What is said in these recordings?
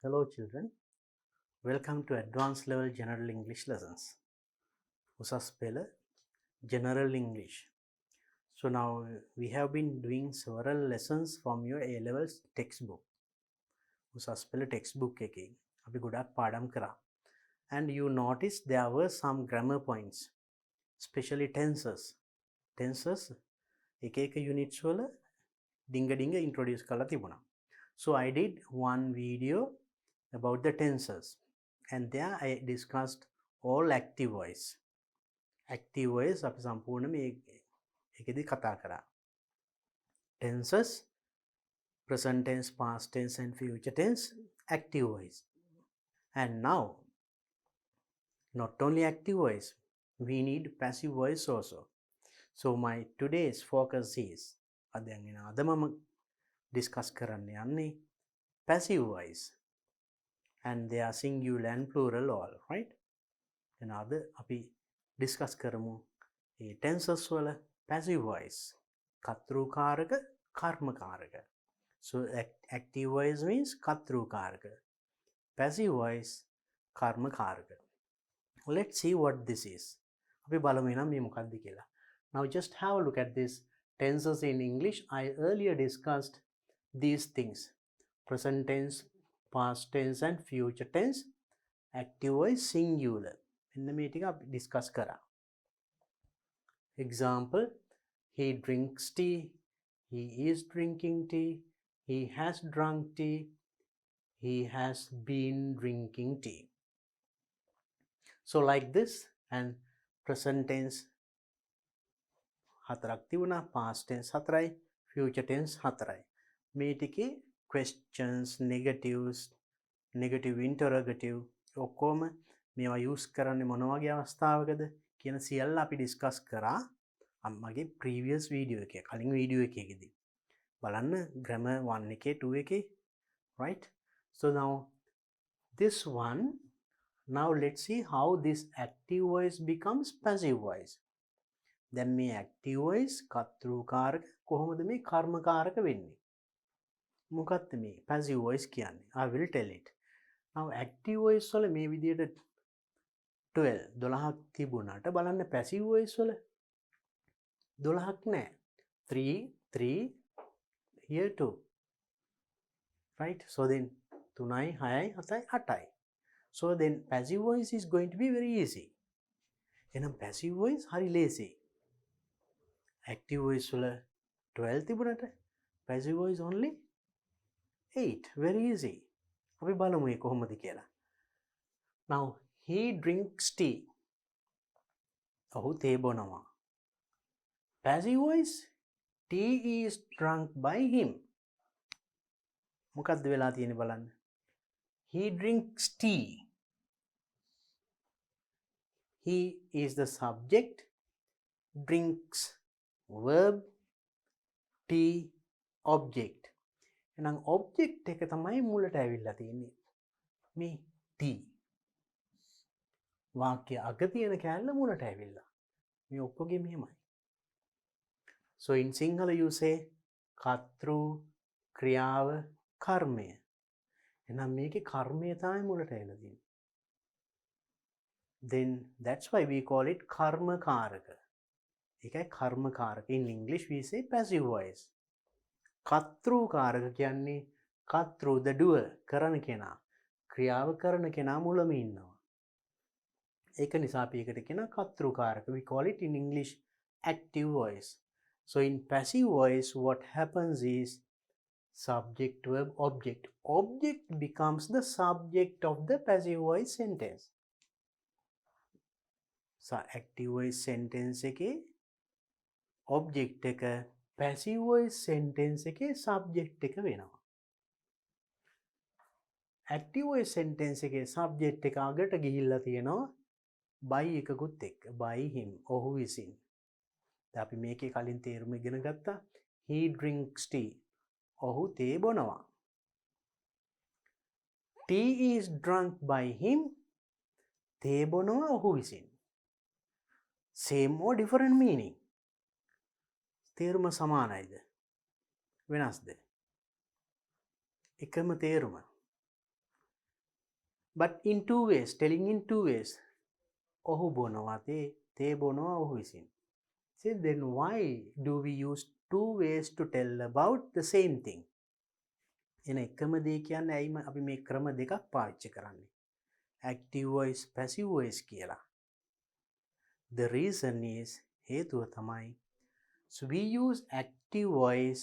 Hello children, welcome to advanced level general English lessons. Usas pela general English. So now we have been doing several lessons from your A levels textbook. Usas pela textbook එකේ අපි ගොඩක් පාඩම් කරා. And you noticed there were some grammar points, especially tenses. Tenses එක එක units වල ඩිංග introduce කරලා තිබුණා. So I did one video about the tenses and there I discussed all active voice. Active voice අපි සම්පූර්ණ මේ එකේදී කතා කරා. Tenses, present tense, past tense and future tense, active voice. And now not only active voice, we need passive voice also. So my today's focus is අද මම discuss කරන්න යන්නේ passive voice. And they are singular and plural all, right? And අද අපි discuss කරමු ඒ tenses වල passive voice. කර්තෘකාරක කර්මකාරක. So active voice means කර්තෘකාරක. Passive voice කර්මකාරක. Let's see what this is. අපි බලමු එහෙනම් මේ මොකක්ද කියලා. Now just have a look at this tenses in English. I earlier discussed these things. Present tense, past tense and future tense. Active voice singular. මෙන්න මේ ටික අපි discuss කරා. Example, he drinks tea, he is drinking tea, he has drunk tea, he has been drinking tea. So like this, and present tense හතරක් තිබුණා, past tense හතරයි, future tense හතරයි. මේ ටිකේ questions, negatives, negative interrogative ඔක්කොම මේවා use කරන්නේ මොන වගේ අවස්ථාවකද කියන සියල්ල අපි discuss කරා මගේ previous video එකේ, කලින් video එකේදී. බලන්න grammar 1 එකේ 2 එකේ, right? So now this one, now let's see how this active voice becomes passive voice. දැන් මේ active voice කර්තෘකාරක කොහොමද මේ කර්මකාරක වෙන්නේ? මොකක්ද මේ passive voice කියන්නේ? I will tell it. Now active voice වල මේ විදියට 12ක් තිබුණාට බලන්න passive voice වල 12ක් නෑ. 3 here 2. Right? So then 3යි 6යි 7යි 8යි. So then passive voice is going to be very easy. එහෙනම් passive voice හරි lazy. Active voice වල 12 තිබුණාට passive voice only 8. Very easy. අපි බලමු ඒක කොහොමද කියලා. Now he drinks tea. ඔහු තේ බොනවා. Passive voice, tea is drunk by him. මොකක්ද වෙලා තියෙන්නේ බලන්න. He drinks tea. He is the subject, drinks verb, tea object. එහෙනම් object එක තමයි මුලට ඇවිල්ලා තියෙන්නේ. මේ tea. වාක්‍ය අග තියෙන කැලල මුලට ඇවිල්ලා. මේ ඔක්කොගේ මෙහෙමයි. So in Sinhala you say කර්තෘ ක්‍රියාව කර්මය. එහෙනම් මේකේ කර්මය තමයි මුලට ඇවිල්ලා තියෙන්නේ. Then that's why we call it කර්මකාරක. ඒකයි කර්මකාරක. In English we say passive voice. කර්තෘකාරක කියන්නේ කර්තෘ the doer කරන කෙනා. ක්‍රියාව කරන කෙනා මුලම ඉන්නවා. ඒක නිසා අපි ඒකට කියනවා කර්තෘකාරක. We call it in English active voice. So in passive voice what happens is subject verb object. Object becomes the subject of the passive voice sentence. So active voice sentence එකේ object එක passive voice sentence එකේ subject එක වෙනවා. active voice sentence එකේ subject එක අගට ගිහිල්ලා තියෙනවා by එකකුත් එක්ක. by him, ඔහු විසින්. දැන් අපි මේකේ කලින් තේරුම ඉගෙන ගත්තා. he drinks tea. ඔහු තේ බොනවා. tea is drunk by him. තේ බොනවා ඔහු විසින්. same or different meaning. තේරුම සමානයිද? වෙනස්ද? එකම තේරුම. but in two ways, telling in two ways. ඔහු බොනවා තේ බොනවා ඔහු විසින්. See, then why do we use two ways to tell about the same thing? එන එකම දේ කියන්නේ ඇයි අපි මේ ක්‍රම දෙකක් පාවිච්චි කරන්නේ? Active voice, passive voice කියලා. The reason is හේතුව තමයි, so we use active voice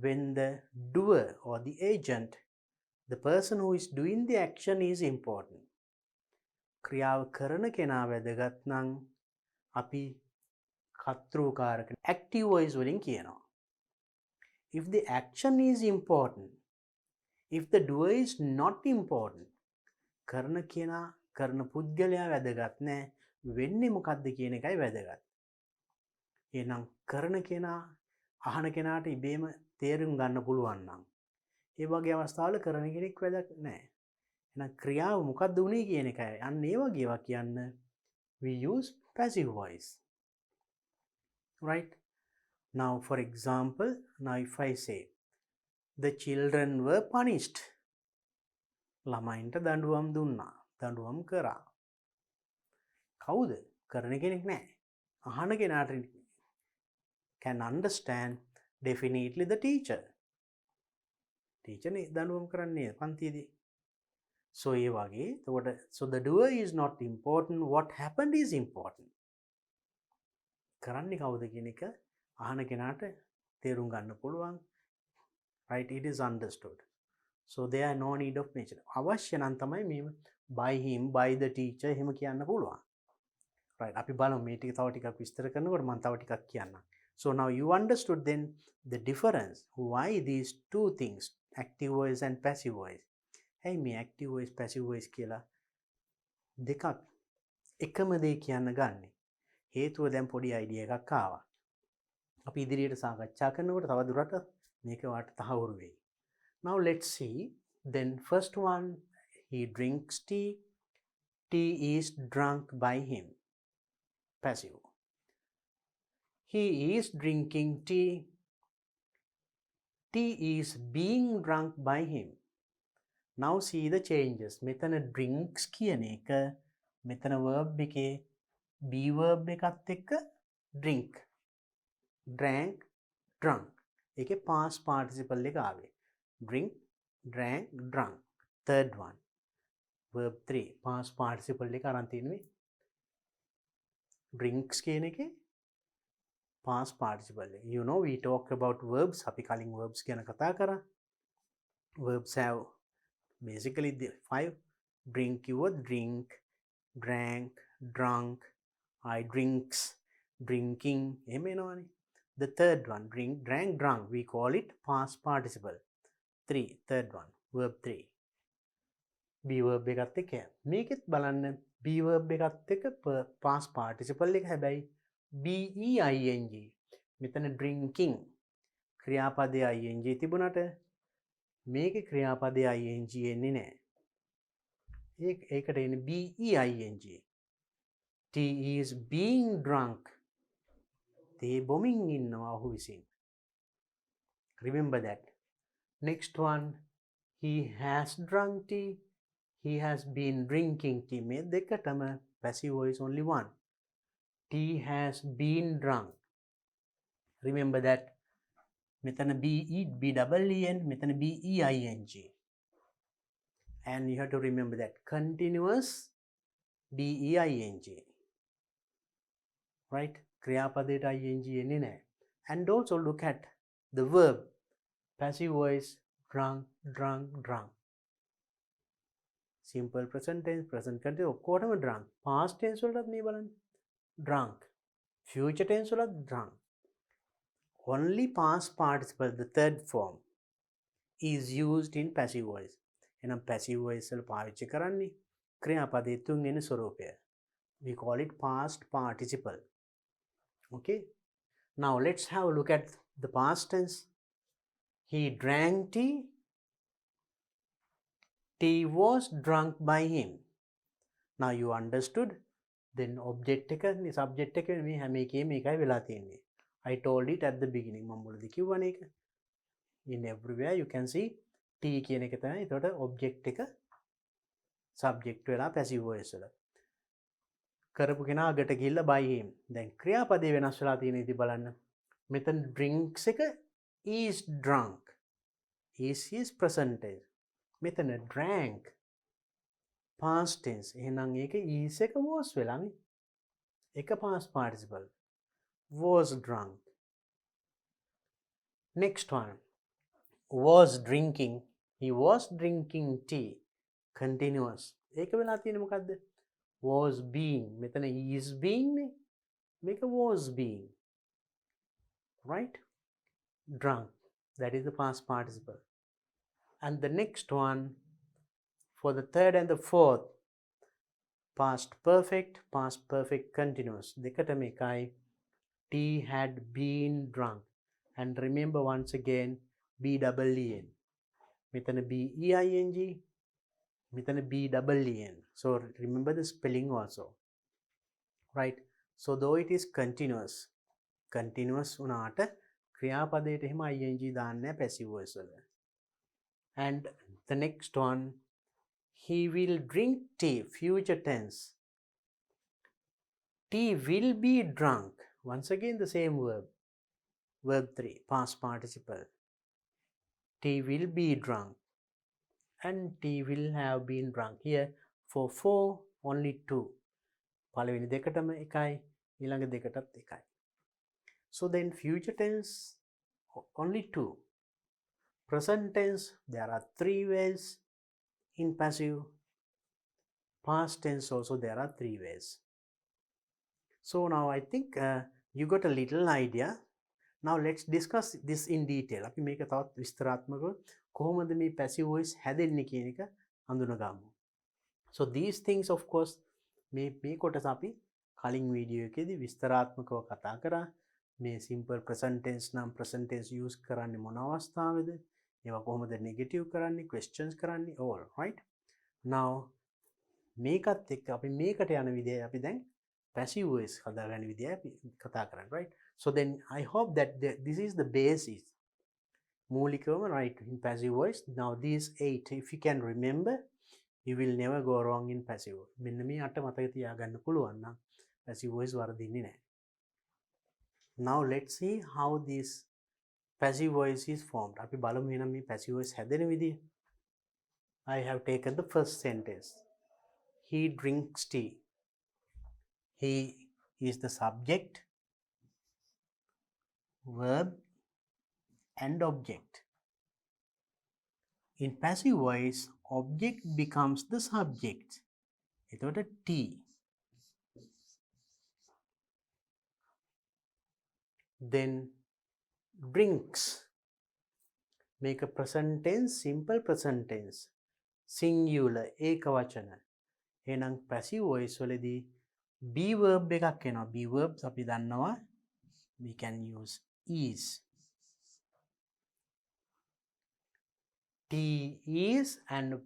when the doer or the agent, the person who is doing the action is important. ක්‍රියාව කරන කෙනා වැදගත් නම් අපි කර්තෘකාරක active voice වලින් කියනවා. If the action is important, if the doer is not important, කරන කෙනා කරන පුද්ගලයා වැදගත් නෑ, වෙන්නේ මොකද්ද කියන එකයි වැදගත්. එහෙනම් කරන කෙනා අහන කෙනාට ඉබේම තේරුම් ගන්න පුළුවන් නම් ඒ වගේ අවස්ථාවල කරන කෙනෙක් වැදගත් නෑ. එහෙනම් ක්‍රියාව මොකද්ද උනේ කියන එකයි. අන්න ඒ වගේ ඒවා කියන්න we use passive voice. Right? Now for example, now if I say the children were punished. ළමයින්ට දඬුවම් දුන්නා. දඬුවම් කරා. කවුද? කරන කෙනෙක් නෑ. අහන කෙනාට can understand definitely the teacher. Teacher නේ දඬුවම් කරන්නේ පන්තියේදී. So ඒ වගේ so the doer is not important, what happened is important. කරන්නේ කවුද කියන එක අහන කෙනාට තේරුම් ගන්න පුළුවන්. Right, it is understood. So there are no need of mention. අවශ්‍ය නම් තමයි මේ by him, by the teacher එහෙම කියන්න පුළුවන්. Right, අපි බලමු මේ ටික තව ටිකක් විස්තර කරනකොට මම තව ටිකක් කියන්නම්. So now you understood then the difference, why these two things, active voice and passive voice. Hey, මේ active voice, passive voice කියලා දෙකක් එකම දේ කියන්න ගන්නෙ. හේතුව දැන් පොඩි අයිඩියා එකක් ආවා. අපි ඉදිරියට සාකච්ඡා කරනකොට තව දුරට මේක වාට තහවුරු වෙයි. Now let's see. Then first one, he drinks tea. Tea is drunk by him. Passive. He is drinking tea. Tea is being drunk by him. Now see the changes. මෙතන drinks කියන එක මෙතන verb එකේ be verb එකත් එක්ක drink, drank, drunk. ඒකේ past participle එක ආවේ. Drink, drank, drunk. Third one, verb 3 past participle එක අරන් තිනුවේ. Drinks කියන එකේ past participle එක. You know, we talk about verbs. අපි කලින් verbs ගැන කතා කරා. Verbs have basically the 5. Drink, your drink, drank, drunk, I drinks, drinking. The third one, drink, drank, drunk, we call it past participle. 3, third one, verb 3. Be verb එකත් එක්ක. මේකෙත් බලන්න be verb එකත් එක්ක past participle එක හැබැයි BEING. මෙතන drinking ක්‍රියාපදයේ ing තිබුණාට මේකේ ක්‍රියාපදයේ ing එන්නේ නැහැ. ඒකට එන්නේ BEING. Tea is being drunk. තේ බොමින් ඉන්නවා ඔහු විසින්. Remember that. Next one, he has drunk tea. He has been drinking tea. මේ දෙකටම passive voice only one. Tea has been drunk. Remember that. මෙතන BEEN, මෙතන BEING. And you have to remember that. Continuous BEING. Right? ක්‍රියාපදයට ing එන්නේ නැහැ. And also look at the verb. Passive voice, drunk, drunk, drunk. Simple present tense, present continuous, ඔක්කොටම drunk. Past tense වලටත් මේ බලන්න. Drunk. Future tense වලත් drunk. Only past participle, the third form, is used in passive voice. එහෙනම් passive voice වල පාවිච්චි කරන්නේ ක්‍රියාපදයේ තුන්වෙනි ස්වරූපය. We call it past participle. Okay. Now let's have a look at the past tense. He drank tea. Tea was drunk by him. Now you understood. Then object එක subject එක මේ හැම එකේම එකයි වෙලා තියෙන්නේ. I told it at the beginning. මම මුලදී කිව්වනේ ඒක. In everywhere you can see tea කියන එක තමයි. එතකොට object එක subject වෙලා passive voice වල. කරපු කෙනා අගට ගිහිල්ලා by him. දැන් ක්‍රියාපදේ වෙනස් වෙලා තියෙන ඉතින් බලන්න. මෙතන drinks එක is drunk. is present tense. මෙතන drank past tense. එහෙනම් ඒක is එක was වෙලානේ. එක past participle. Was drunk. Next one. Was drinking. He was drinking tea. Continuous. ඒක වෙලා තියෙන්නේ මොකද්ද? Was being. මෙතන is being නේ. මේක was being. Right? Drunk. That is the past participle. And the next one, for the third and the fourth, past perfect continuous. දෙකටම එකයි. Tea had been drunk. And remember once again, B-double-E-N. මෙතන B-E-I-N-G. මෙතන B-double-E-N. So remember the spelling also. Right? So though it is continuous වුණාට ක්‍රියාපදයට එහෙම ing දාන්නේ නැහැ passive voice වල. And the next one, he will drink tea, future tense. Tea will be drunk. Once again the same verb. Verb 3, past participle. Tea will be drunk. And tea will have been drunk. Here for 4, only 2. පළවෙනි දෙකටම එකයි, ඊළඟ දෙකටත් එකයි. So then future tense, only 2. Present tense, there are 3 ways in passive. Past tense also there are 3 ways. So now I think you got a little idea. Now let's discuss this in detail. අපි මේක තවත් විස්තරාත්මකව කොහොමද මේ passive voice හැදෙන්නේ කියන එක හඳුනගමු. So these things of course මේ කොටස අපි කලින් වීඩියෝ එකේදී විස්තරාත්මකව කතා කරා. මේ simple present tense නම් present tense use කරන්නේ මොන අවස්ථාවේද? ඒවා කොහොමද negative කරන්නේ, questions කරන්නේ, all right? Now මේකත් එක්ක අපි මේකට යන විදිය අපි දැන් passive voice හදාගන්න විදිය අපි කතා කරන්නේ, right? So then I hope that this is the basis. මූලිකවම right in passive voice. Now these 8 if you can remember, you will never go wrong in passive voice. මෙන්න මේ 8 මතක තියාගන්න පුළුවන් නම් passive voice වරදින්නේ නැහැ. Now let's see how this passive voice is formed. අපි බලමු එහෙනම් මේ passive voice හැදෙන විදිය. I have taken the first sentence. He drinks tea. He is the subject, verb and object. In passive voice, object becomes the subject. එතකොට tea. Then drinks. Make a present tense, simple present tense. Singular, ඒකවචන. එහෙනම් passive voice වලදී be verb එකක් එනවා. be verbs අපි දන්නවා. We can use is. Tea is and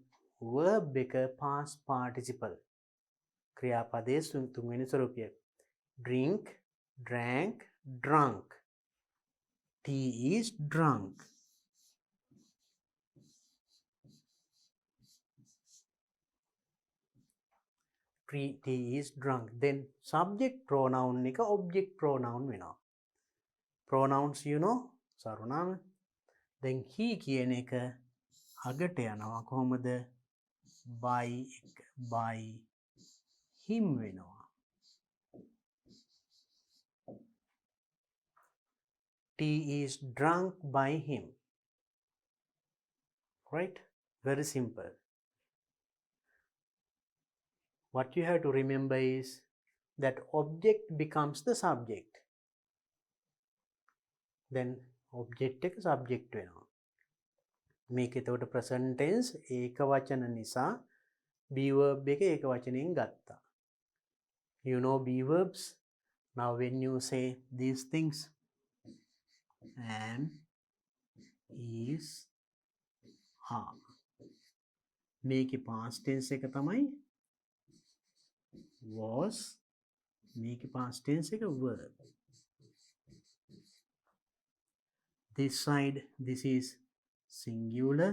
verb එක past participle. ක්‍රියාපදයේ තුන්වෙනි ස්වරූපය. drink, drank, drunk. Tea is drunk. Tea is drunk. Then subject pronoun එක object pronoun වෙනවා. Pronouns you know, සරුණාම. Then he කියන එක අගට යනවා කොහොමද? by him වෙනවා. Tea is drunk by him. Right? Very simple. What you have to remember is that object becomes the subject. Then object එක subject වෙනවා. මේක එතකොට present tense ඒකවචන නිසා be verb එක ඒකවචනයෙන් ගත්තා. You know be verbs. Now when you say these things, am, is, are. මේකේ past tense එක තමයි was. මේකේ past tense එක verb. This side, this is singular.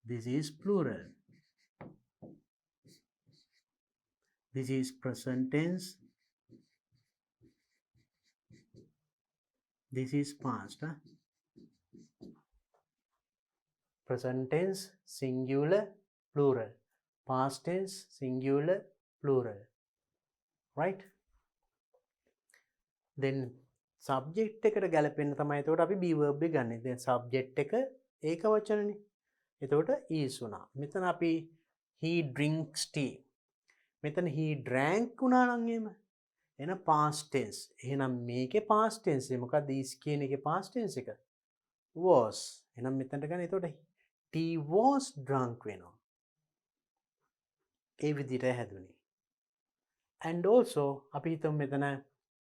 This is plural. This is present tense. This is past. Present tense, singular, plural. Past tense, singular, plural. Right? Then subject එකට ගැලපෙන්න තමයි එතකොට අපි be verb එක ගන්න. දැන් subject එක ඒකවචනනේ. එතකොට is වුණා. මෙතන අපි he drinks tea. මෙතන he drank වුණා නම් එහෙම. එහෙනම් past tense. එහෙනම් මේකේ past tense එක මොකක්ද? is කියන එකේ past tense එක was. එහෙනම් මෙතනට ගන්න. එතකොට tea was drunk වෙනවා. ඒ විදිහට හැදුනේ. And also අපි හිතමු මෙතන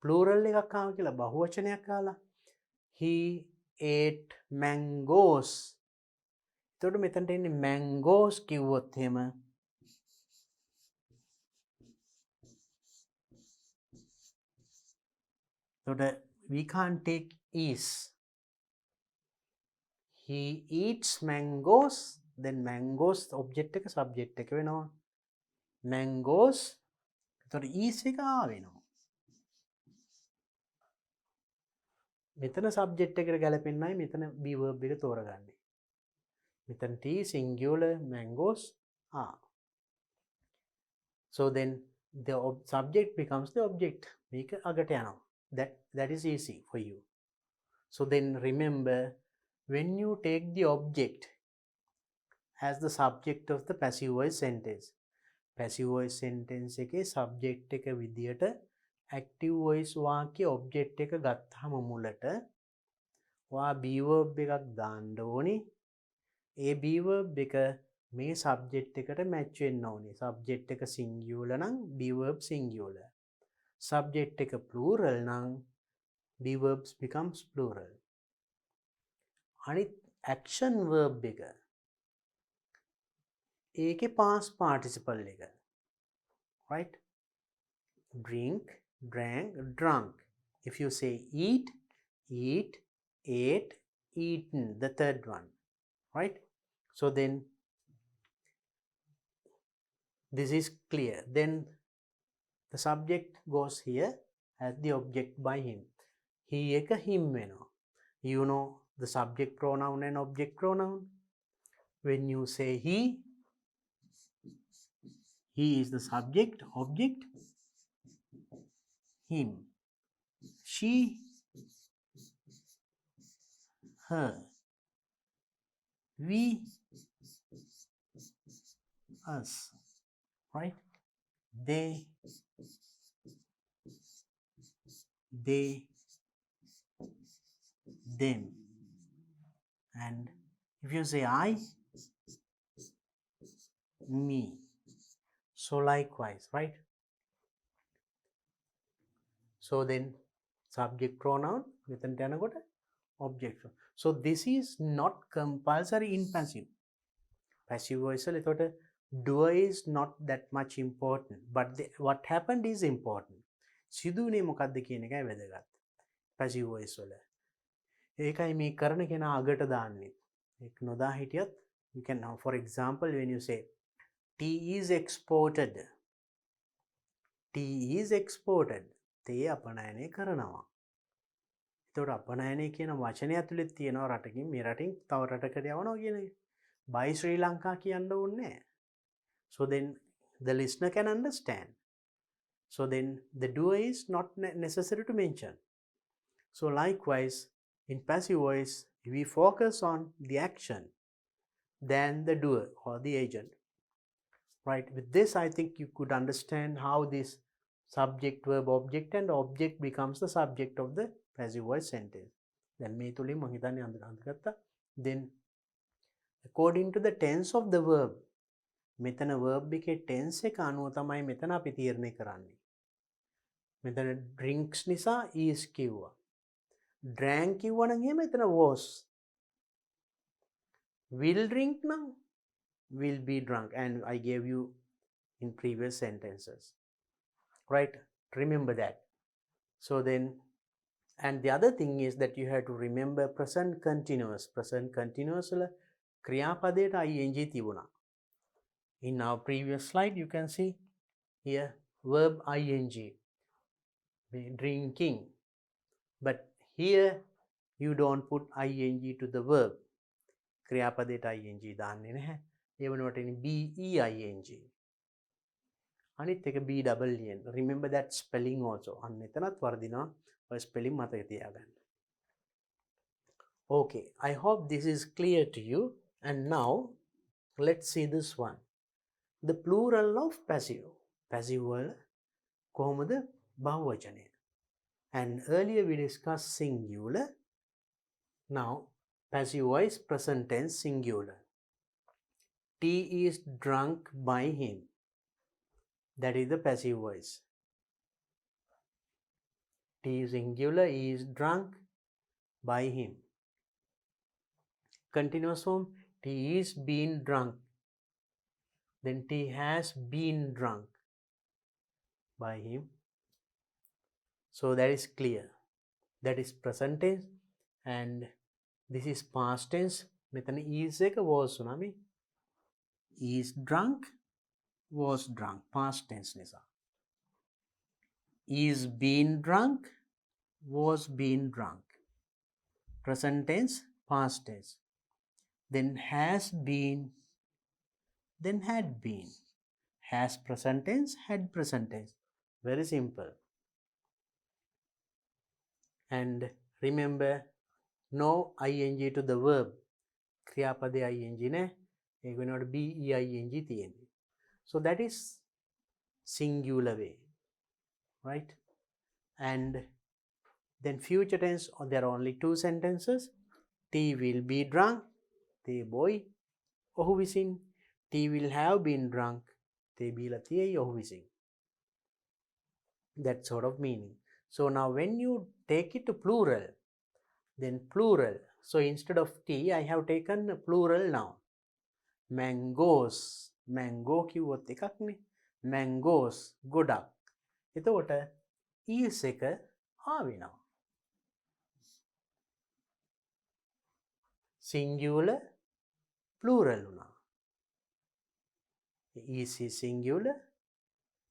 plural එකක් ආවා කියලා බහුවචනයක් ආලා. He ate mangoes. එතකොට මෙතනට එන්නේ mangoes කිව්වොත් එහෙම එතකොට we can't take is. He eats mangoes, then mangoes object එක subject එක වෙනවා. Mangoes එතකොට is එක ආවෙනවා. මෙතන subject එකට ගැලපෙන්නයි මෙතන be verb එක තෝරගන්නේ. මෙතන tea singular, mangoes are. So then the subject becomes the object. මේක අගට යනවා. That is easy for you. So then remember, when you take the object as the subject of the passive voice sentence, passive voice sentence එකේ subject එක විදියට active voice වාක්‍ය object එක ගත්තාම මුලට ඔයා be verb එකක් දාන්න ඕනි. ඒ be verb එක මේ subject එකට match වෙන්න ඕනි. subject එක singular නම් be verb singular. subject එක plural නම් be verbs becomes plural. අනිත් action verb එක ඒකේ past participle එක. right? drink, drank, drunk. If you say eat, eat, ate, eaten, the third one. Right? So then this is clear. Then the subject goes here as the object by him. He එක him වෙනවා. You know the subject pronoun and object pronoun. When you say he is the subject, object, him. She, her. We, us. Right? They, them. And if you say I, me. So likewise, right? So then subject pronoun මෙතනට යනකොට object. So this is not compulsory in passive. Passive voice වල එතකොට doer is not that much important, but what happened is important. සිදුවුනේ මොකද්ද කියන එකයි වැදගත්. passive voice වල. ඒකයි මේ කරන කෙනා අගට දාන්නේ. ඒක නොදා හිටියත් you can now, for example, when you say tea is exported. tea is exported. තේ අපනයනය කරනවා. එතකොට අපනයනය කියන වචනය ඇතුළේ තියෙනවා රටකින් මේ රටින් තව රටකට යවනවා කියන එක. by Sri Lanka කියන්න ඕනේ නැහැ. So then the listener can understand. So then the doer is not necessary to mention. So likewise in passive voice we focus on the action than the doer or the agent. Right? With this I think you could understand how this subject verb object and object becomes the subject of the passive voice sentence. Then මේ තුලින් මම හිතන්නේ අඳගත්තා. Then according to the tense of the verb, මෙතන verb එකේ tense එක අනුව තමයි මෙතන අපි තීරණය කරන්නේ. මෙතන drinks නිසා is කිව්වා. drank කිව්වා නම් එහෙම එතන was. will drink නම් will be drunk, and I gave you in previous sentences. Right? Remember that. So then, and the other thing is that you have to remember present continuous. Present continuous ක්‍රියාපදයට ing තිබුණා. In our previous slide you can see here verb ing, drinking, but here you don't put ing to the verb. ක්‍රියාපදයට ing දාන්නේ නැහැ. ඒ වෙනුවට එන්නේ being. අනිත් එක BEEN. Remember that spelling also. අන්න එතනත් වර්ධිනවා. ඔය spelling මතක තියාගන්න. Okay, I hope this is clear to you. And now let's see this one. The plural of passive. Passive වල කොහොමද බහුවචනය? And earlier we discussed singular. Now passive voice present tense singular. T is drunk by him. That is the passive voice. T is singular, he is drunk by him. Continuous form, T is been drunk. Then T has been drunk by him. So that is clear. That is present tense and this is past tense. මෙතන is එක was උනාමි. Is drunk, was drunk. Past tense නිසා. Is been drunk, was been drunk. Present tense, past tense. Then has been, then had been. Has present tense, had present tense. Very simple. And remember, no ing to the verb. ක්‍රියාපදේ ing නෑ. ඒක වෙනකොට being තියෙන්නේ. So that is singular way. Right? And then future tense, there are only two sentences. T will be drunk. The boy. ඔහු විසින්. T will have been drunk. The බීලා තියෙයි ඔහු විසින්. That sort of meaning. So now when you take it to plural, then plural. So instead of T, I have taken a plural noun. Mangoes. Mango කිව්වොත් එකක්නේ. Mangoes. ගොඩක්. එතකොට is එක ආවෙනවා. Singular, plural වුණා. Is singular,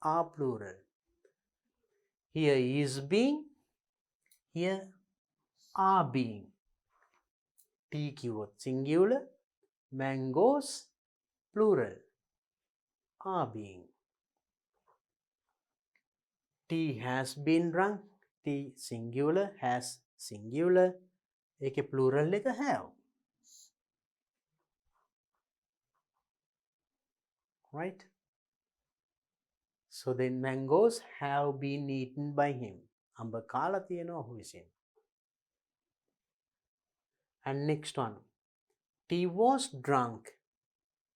are plural. Here is being, here are being. T කිව්වොත් singular, mangoes, plural, are being. T has been drunk. T singular, has singular. ඒකේ plural එක have. Right? So then mangoes have been eaten by him. අඹ කාලා තියෙනවා ඔහු විසින්. And next one. T was drunk.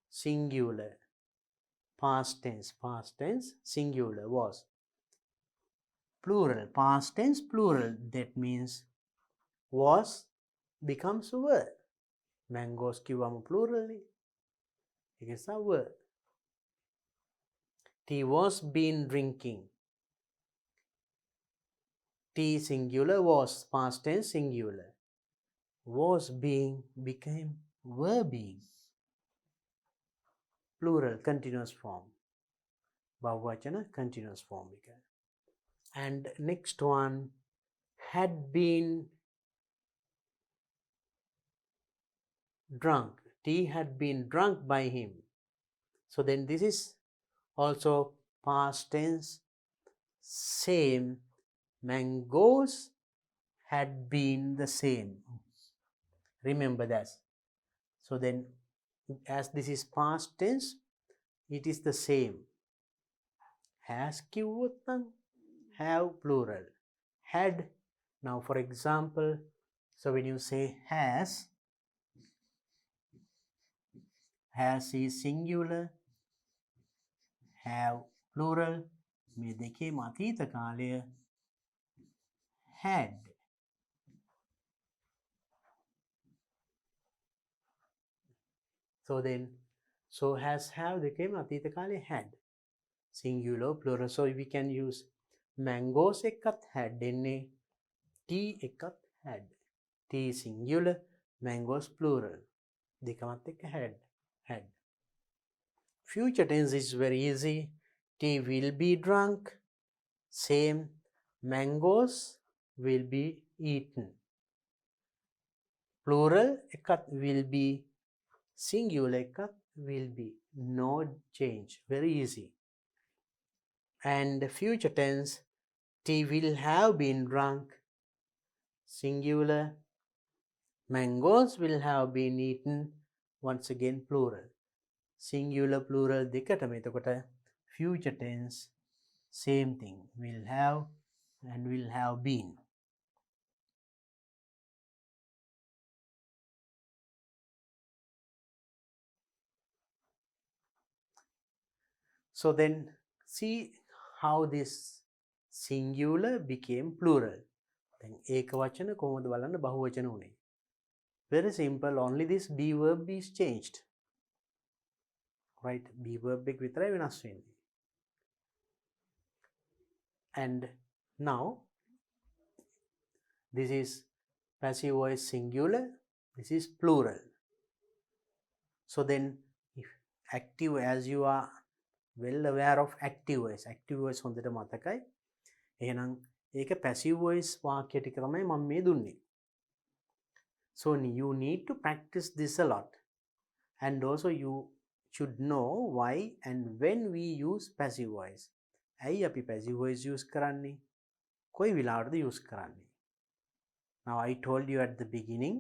Singular. Past tense, singular was. Plural, past tense, plural. That means was becomes were. Mangoes කිව්වම plural නේ. ඒක නිසා were. T was been drinking. T singular was, past tense singular. Was being became were being. Plural, continuous form. Bahuvachana, continuous form. And next one, had been drunk. T had been drunk by him. So then this is also past tense, same. Mangoes had been the same. Remember that. So then as this is past tense, it is the same. Has කිව්වොත් නම් have plural. Had. Now for example, so when you say has is singular, have plural. මේ දෙකේම අතීත කාලය had. So then, so has have දෙකේම අතීත කාලය had. Singular, plural. So we can use mangoes එකත් had එන්නේ. T එකත් had. T singular, mangoes plural. දෙකමත් එක්ක had. Future tense is very easy. Tea will be drunk. Same. Mangoes will be eaten. Plural එකත් will be. Singular එකත් will be. No change. Very easy. And future tense, tea will have been drunk. Singular. Mangoes will have been eaten. Once again plural. Singular plural දෙකටම එතකොට future tense same thing, will have and will have been. So then see how this singular became plural. Then ඒකවචන කොහොමද බලන්න බහුවචන උනේ. Very simple, only this be verb is changed. Right, be verb එක විතරයි වෙනස් වෙන්නේ. And now this is passive voice singular, this is plural. So then if active, as you are well aware of active voice හොඳට මතකයි. එහෙනම් ඒක passive voice වාක්‍ය ටික තමයි මම මේ දුන්නේ. So you need to practice this a lot. And also you should know why and when we use passive voice. ඇයි අපි passive voice use කරන්නේ? කොයි වෙලාවටද use කරන්නේ? Now I told you at the beginning,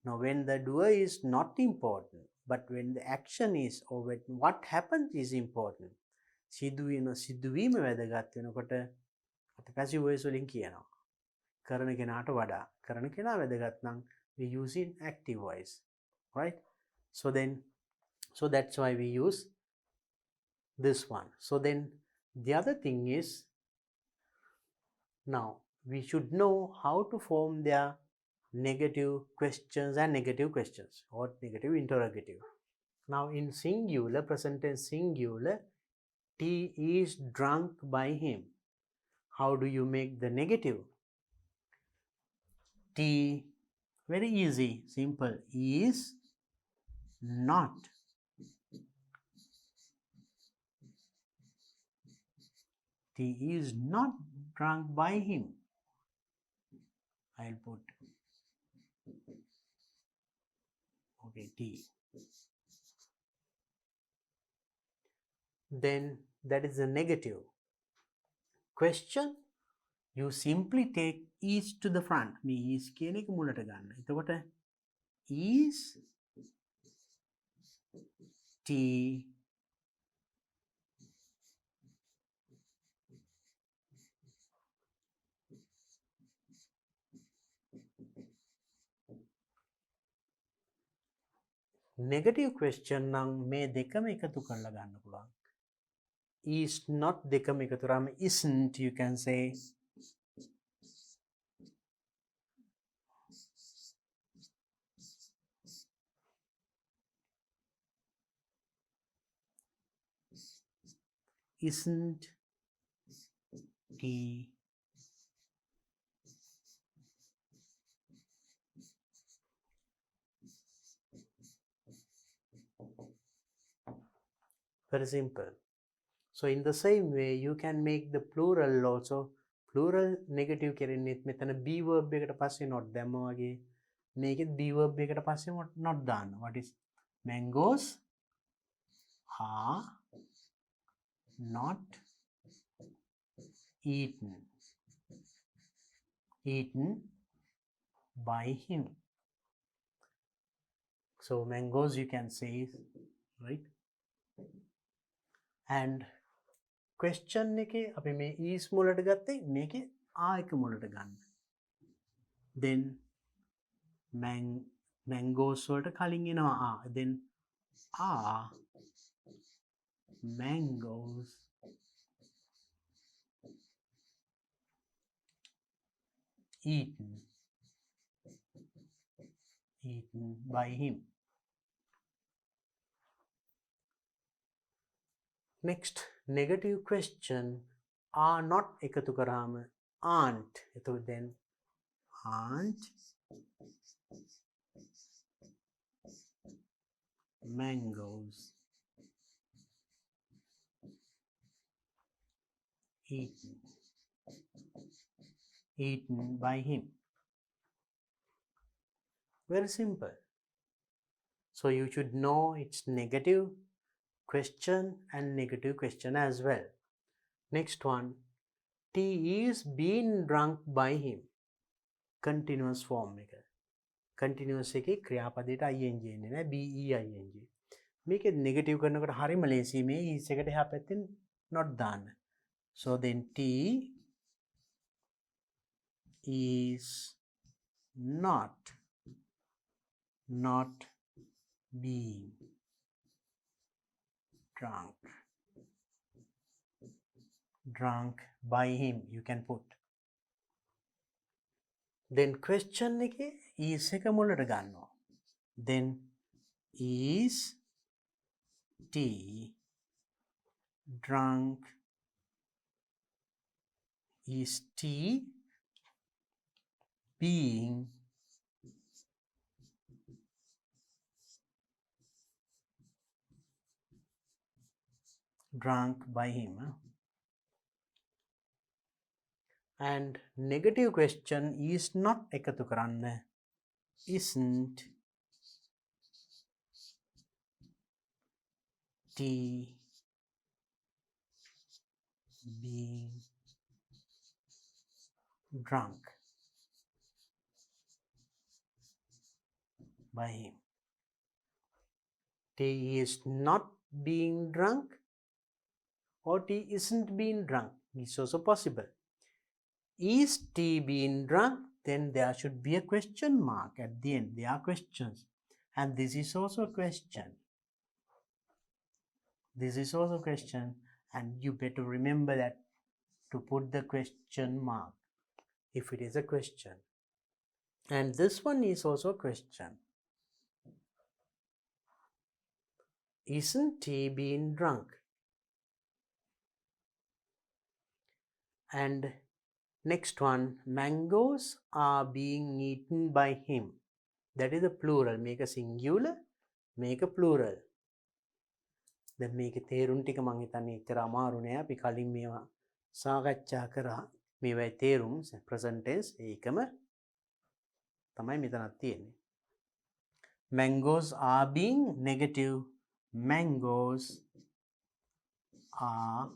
now when the doer is not important, but when the action is or when what happens is important. සිදුවීම වැදගත් වෙනකොට අපි passive voice වලින් කියනවා. කරන කෙනාට වඩා කරන කෙනා වැදගත් නම් we use in active voice, right? So that's why we use this one. So then the other thing is, now we should know how to form their negative questions and negative questions or negative interrogative. Now in singular, present tense singular, tea is drunk by him. How do you make the negative? Tea, very easy, simple, is not. Tea is not drunk by him. I'll put, okay, tea. Then that is the negative. Question, you simply take is to the front. මේ is කියන එක මුලට ගන්න. එතකොට is tea negative question නම් මේ දෙකම එකතු කරලා ගන්න පුළුවන්. Is not දෙකම එකතු කරාම isn't, you can say. Isn't tea very simple. So in the same way you can make the plural also. Plural negative කරෙන්නෙත් මෙතන be verb එකට පස්සේ not දැම්මා වගේ මේකෙත් be verb එකට පස්සේ not දාන්න. What is mangoes are not eaten by him. So mangoes you can say, right? And question එකේ අපි මේ is මුලට ගත්තේ, මේකේ are එක මුලට ගන්න. Then mangoes වලට කලින් එනවා are. Then are mangoes eaten by him. Next, negative question, are not එකතු කරාම aren't. එතකොට then aren't mangoes eaten by him. Very simple. So you should know it's negative question and negative question as well. Next one, tea is being drunk by him. Continuous form එක. Continuous එකේ ක්‍රියාපදයට ing එන්නේ නැහැ be ing. මේක negative කරනකොට හරිම ලේසි මේ is එකට එහා පැත්තෙන් not දාන්න. So then tea is not being drunk by him, you can put. Then question එකේ is එක මුලට ගන්නවා. Then is tea drunk? Is tea being drunk by him? And negative question is not එකතු කරන්න. Isn't tea being drunk by him? Tea is not being drunk or tea isn't being drunk. It's also possible. Is tea being drunk? Then there should be a question mark at the end. There are questions. And this is also a question. This is also a question. And you better remember that to put the question mark if it is a question. And this one is also a question. Isn't tea being drunk? And next one, mangoes are being eaten by him. That is a plural. Make a singular, make a plural. දැන් මේකේ තේරුම් ටික මම හිතන්නේ එච්චර අමාරු නෑ. අපි කලින් මේවා සාකච්ඡා කරා. මේවායි තේරුම් present tense ඒකම තමයි මෙතනත් තියෙන්නේ. Mangoes are being negative. Mangoes are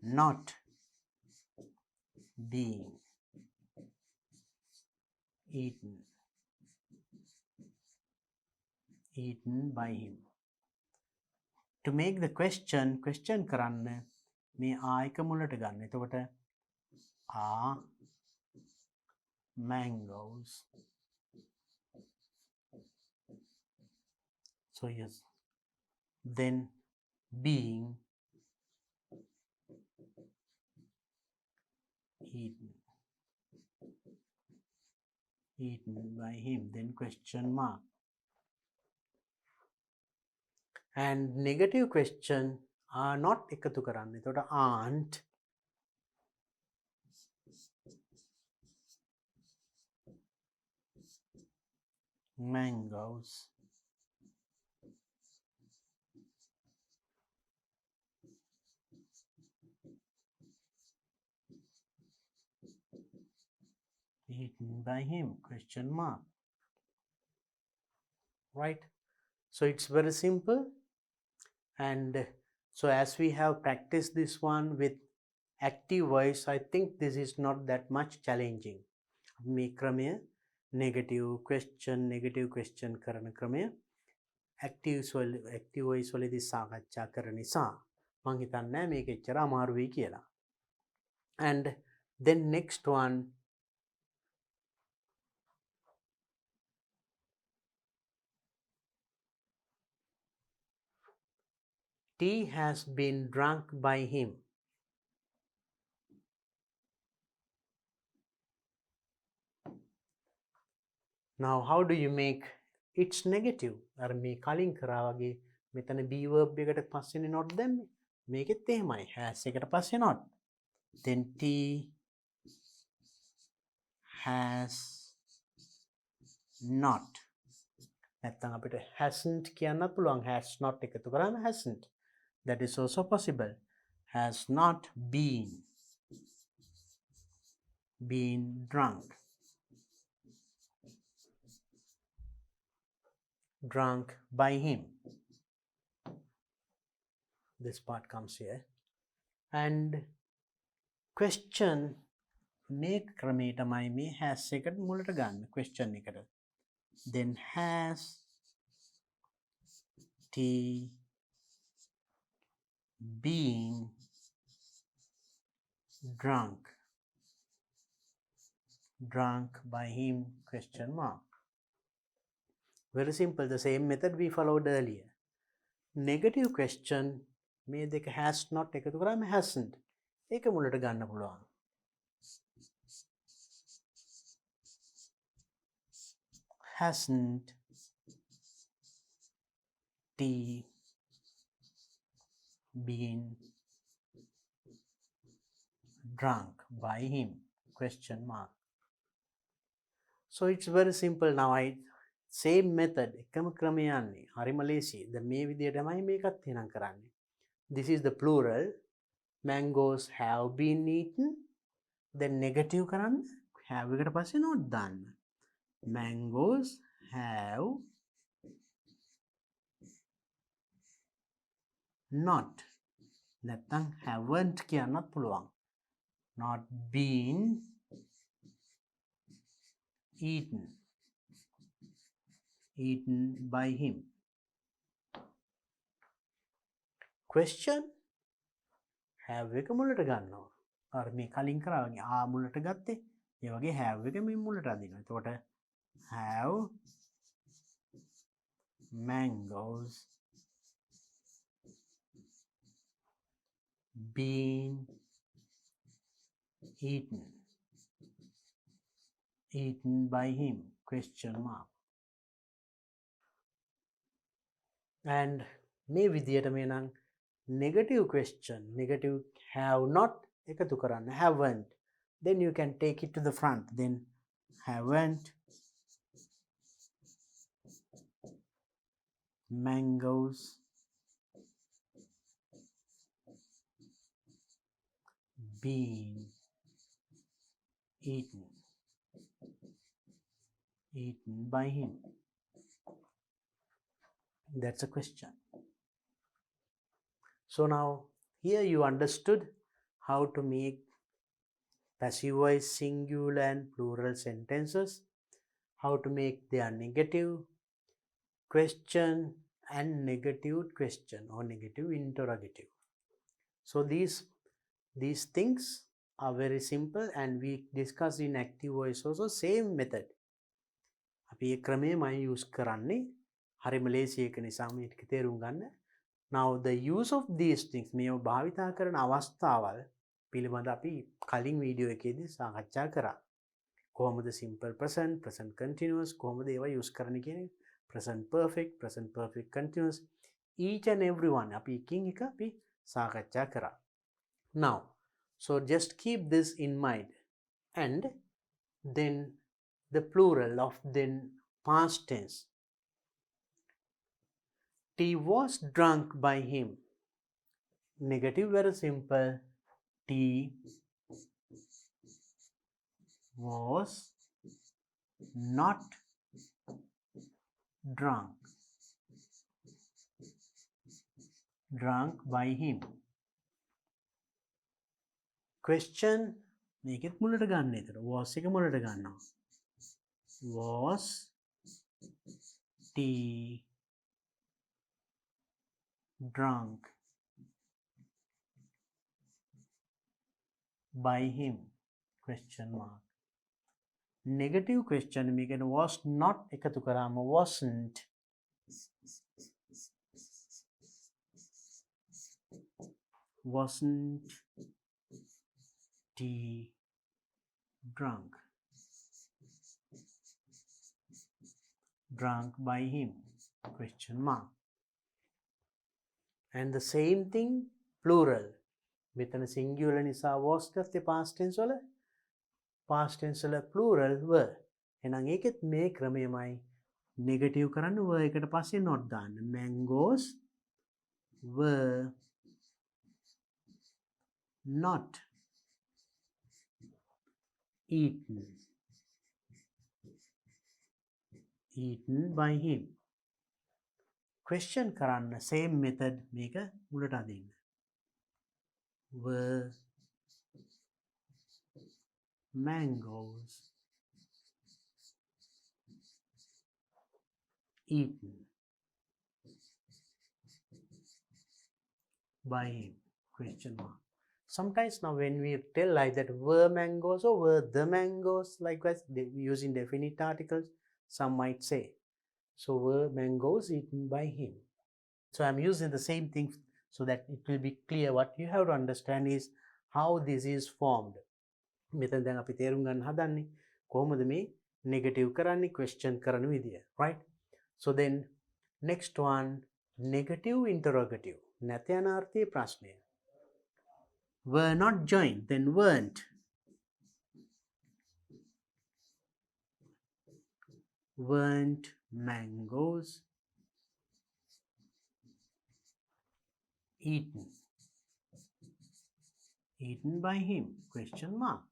not being eaten by him. To make the question කරන්න මේ ආයක මුලට ගන්න. එතකොට are mangoes. So yes. Then being eaten by him. Then question mark. And negative question are not එකතු කරන්න. එතකොට aren't mangoes eaten by him? Question mark. Right? So it's very simple. And so as we have practiced this one with active voice, I think this is not that much challenging. මේ ක්‍රමය negative question කරන ක්‍රමය active voice වලදී සාකච්ඡා කරන නිසා මම හිතන්නේ මේක එච්චර අමාරු වෙයි කියලා. And then next one, tea has been drunk by him. Now how do you make it's negative? අර මේ කලින් කරා වගේ මෙතන be verb එකට පස්සේනේ not දැම්මේ. මේකෙත් එහෙමයි. has එකට පස්සේ not. Then tea has not. නැත්නම් අපිට hasn't කියන්නත් පුළුවන්. has not එකතු කරාම hasn't. That is also possible. Has not been drunk. Drunk by him. This part comes here. And question මේ ක්‍රමේ තමයි මේ has එකට මුලට ගන්න question එකට. Then has he been drunk by him question mark. Very simple, the same method we followed earlier. Negative question මේ දෙක has not එකතු කරාම hasn't ඒක මුලට ගන්න පුළුවන්. Hasn't he been drunk by him question mark. So it's very simple now. Same method එකම ක්‍රමය යන්නේ හරිම ලේසි. දැන් මේ විදිහටමයි මේකත් එහෙනම් කරන්නේ. This is the plural. Mangoes have been eaten. Then negative කරන්න have එකට පස්සේ not දාන්න. Mangoes have not නැත්තම් haven't කියන්නත් පුළුවන්. Not been eaten by him. Question have එක මුලට ගන්නවා. අර මේ කලින් කරා වගේ ආ මුලට ගත්තේ. ඒ වගේ have එක මේ මුලට අදිනවා. එතකොට have mangoes been eaten by him question mark. And මේ විදියට මේ නම් negative question, negative have not එකතු කරන්න haven't, then you can take it to the front. Then haven't mangoes been eaten by him. That's a question. So now here you understood how to make passive voice singular and plural sentences, how to make their negative question and negative question or negative interrogative. So these things are very simple and we discussed in active voice also same method. අපි ඒ ක්‍රමයමයි use කරන්නේ. හරිම ලේසි ඒක නිසා මේක තේරුම් ගන්න. Now the use of these things මේව භාවිතා කරන අවස්ථාවල් පිළිබඳ අපි කලින් වීඩියෝ එකේදී සාකච්ඡා කරා. කොහොමද simple present, present continuous කොහොමද ඒවා use කරන්න කියන්නේ, present perfect continuous, each and every one අපි එකින් එක අපි සාකච්ඡා කරා. Now so just keep this in mind. And then the plural of then past tense. He was drunk by him. Negative very simple. He was not drunk by him. Question මේකෙත් මුලට ගන්න. ඒතර was එක මුලට ගන්නවා. Was he drunk by him question mark. Negative question මේකෙන් was not එකතු කරාම wasn't he drunk by him question mark. And the same thing plural. මෙතන singular නිසා was ගත්තේ past tense වල plural were. එහෙනම් ඒකෙත් මේ ක්‍රමයමයි negative කරන්න were එකට පස්සේ not දාන්න. Mangoes were not eaten by him. Question කරන්න same method මේක මුලට අදින්න. Were mangoes eaten by him? Question mark. Sometimes now when we tell like that were mangoes or were the mangoes, likewise using definite articles, some might say. So were mangoes eaten by him? So I'm using the same thing so that it will be clear. What you have to understand is how this is formed. මෙතන දැන් අපි තේරුම් ගන්න හදන්නේ කොහොමද මේ negative කරන්නේ question කරන විදිය, right? So then next one, negative interrogative. නැත යන අර්ථයේ ප්‍රශ්නය. Were not joined, then weren't. Weren't mangoes eaten by him? Question mark.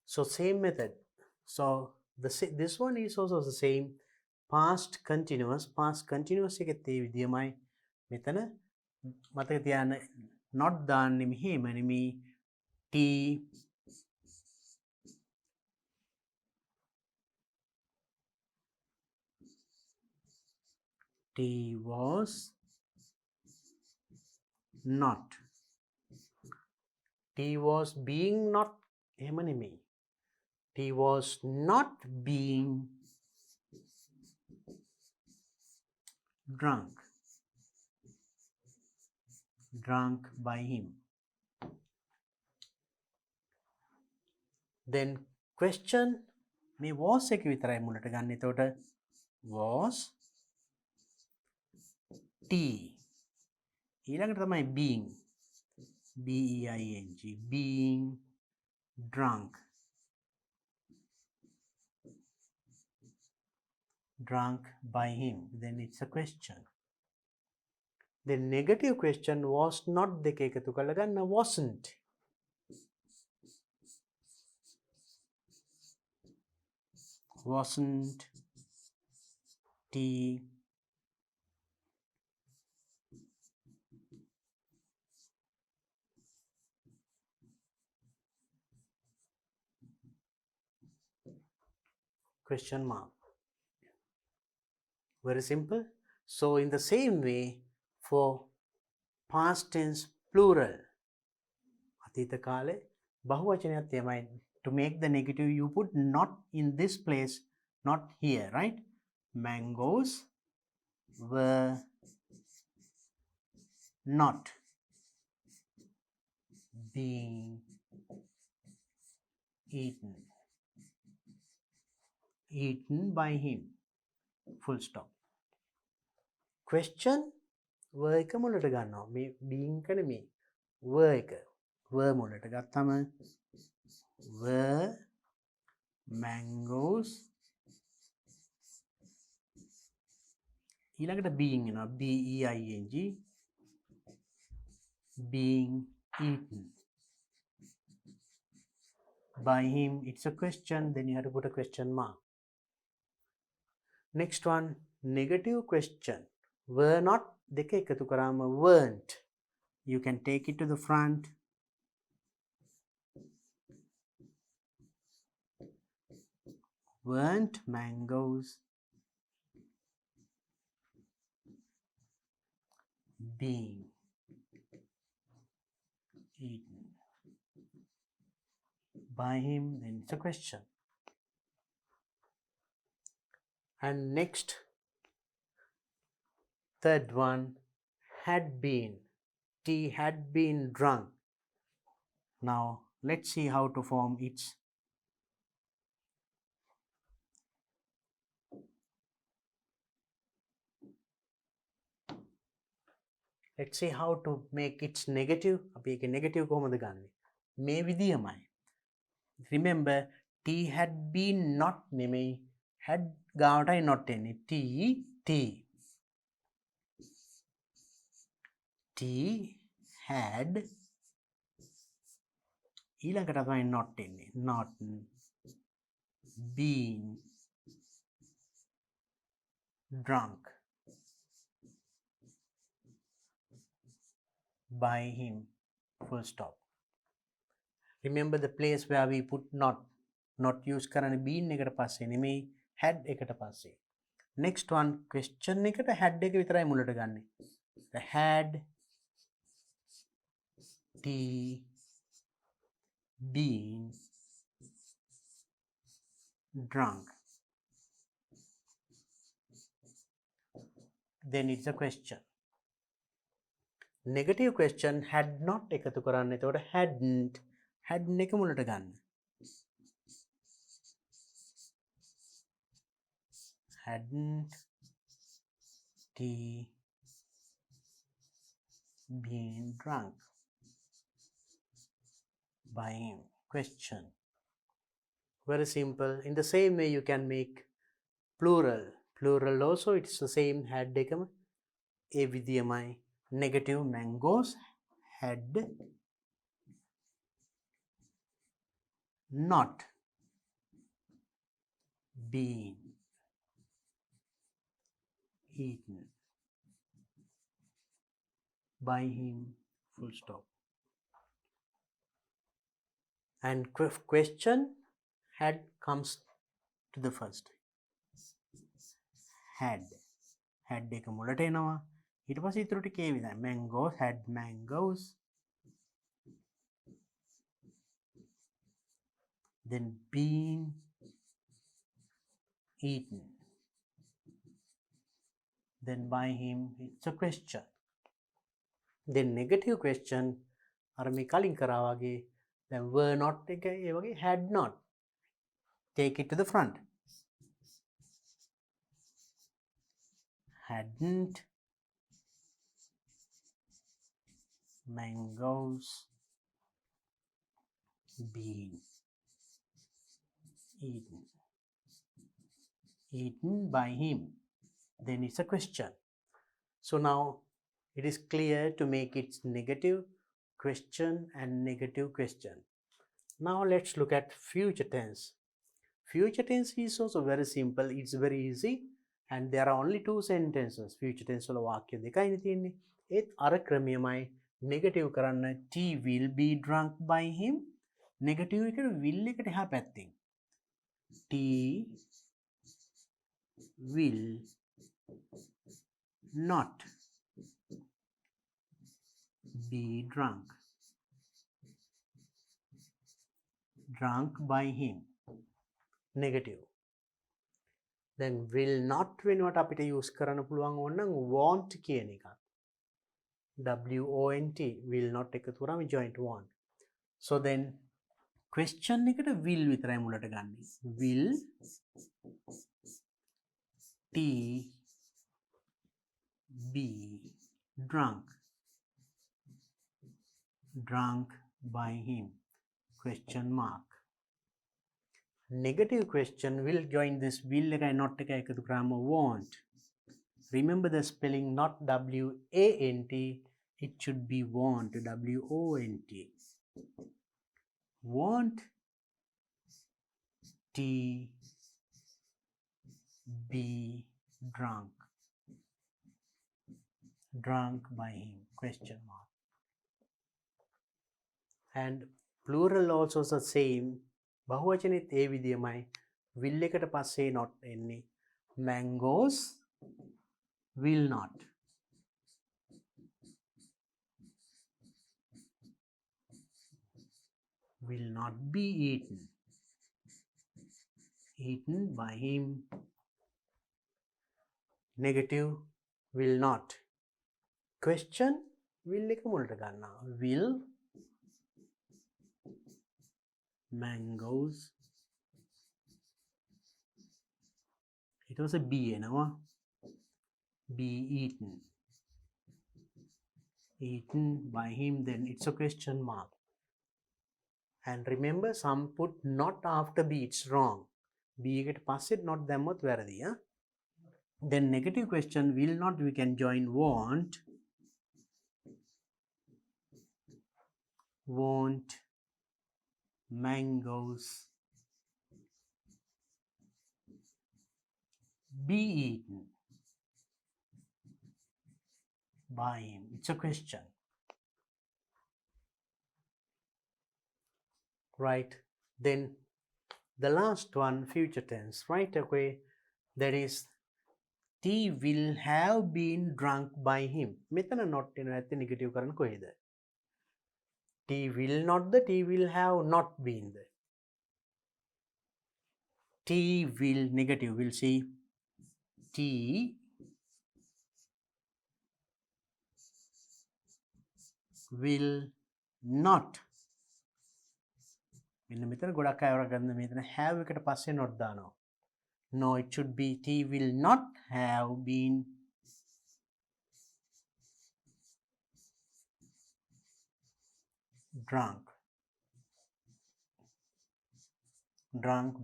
So same method. So this one is also the same. Past continuous එකත් ඒ විදියමයි. මෙතන මතක තියාගන්න not දාන්නේ මෙහෙම නෙමෙයි. T was not. T was being not. එහෙම නෙමෙයි. T was not being drunk by him. Then question මේ was එක විතරයි මුලට ගන්න. එතකොට was T ඊළඟට තමයි being being drunk by him. Then it's a question. The negative question was not දෙක එකතු කරලා ගන්න wasn't. T question mark. Very simple. So in the same way for past tense plural අතීත කාලේ බහුවචනයත් එමය. To make the negative you put not in this place, not here, right? Mangoes were not being eaten by him. Full stop. Question were එක මුලට ගන්නවා. මේ being එක නෙමෙයි. were එක. were මුලට ගත්තම were mangoes ඊළඟට being එනවා. being eaten by him. It's a question, then you have to put a question mark. Next one, negative question. Were not දෙක එකතු කරාම weren't. You can take it to the front. Weren't mangoes being eaten by him? Then it's a question. And next, third one, had been. T had been drunk. Now let's see how to form its let's see how to make its negative. අපි ඒක negative කොහොමද ගන්නෙ? මේ විදියමයි. Remember T had been not නෙමෙයි had ගාවටයි not එන්නේ T had ඊළඟට තමයි not එන්නේ not been drunk by him full stop. Remember the place where we put not use කරන්නේ been එකට පස්සේ නෙමෙයි had එකට පස්සේ. Next one question එකට had එක විතරයි මුලට ගන්නෙ. The had been drunk. Then it's a question. Negative question had not එකතු කරන්න. එතකොට hadn't එක මුලට ගන්න. Hadn't been drunk by him? Question. Very simple. In the same way you can make plural. Plural also it's the same had එකම ඒ විදියමයි. Negative mangoes had not been eaten by him full stop. And question had comes to the first. Had එක මුලට එනවා ඊට පස්සේ ඊටු ටික ඒ විදිහයි mangoes had mangoes then been eaten then by him it's a question. Then negative question අර මේ කලින් කරා වගේ දැන් were not එක ඒ වගේ had not take it to the front. Hadn't mangoes been eaten by him? Then it's a question. So now it is clear to make it negative question and negative question. Now let's look at future tense. Future tense is also very simple. It's very easy. And there are only two sentences. Future tense වල වාක්‍ය දෙකයිනේ තියෙන්නේ. ඒත් අර ක්‍රමයමයි negative කරන්න T will be drunk by him. Negative එකට will එකට එහා පැත්තෙන්. T will not be drunk by him. Negative. Then will not වෙනුවට අපිට use කරන්න පුළුවන් ඕනනම් want කියන එක. WONT will not එකතු කරාම joint want. So then question එකට will විතරයි මුලට ගන්න. Will T be drunk by him? Question mark. Negative question will join this will එකයි not එකයි එකතු කරාම want. Remember the spelling not WANT, it should be want, WONT. Want T be drunk by him? Question mark. And plural also is the same. බහුවචනෙත් A විදියමයි will එකට පස්සේ not එන්නේ. Mangoes will not be eaten by him. Negative will not. Question will එක මුලට ගන්නවා. Will mangoes, it was a B එනවා. Be eaten by him, then it's a question mark. And remember, some put not after B, it's wrong. B එකට පස්සේ not දැම්මොත් වැරදි. Then negative question will not, we can join won't mangoes be eaten by him. It's a question, right? Then the last one, future tense, right? Okay, that is tea will have been drunk by him. මෙතන not එනවා ඇත්තේ negative කරන්න කොහෙද? tea will not the tea will have not been the tea will negative, we'll see tea will not. මෙන්න මෙතන ගොඩක් අය වරගන්න මෙතන have එකට පස්සේ not දානවා. No, it should be tea will not have been drunk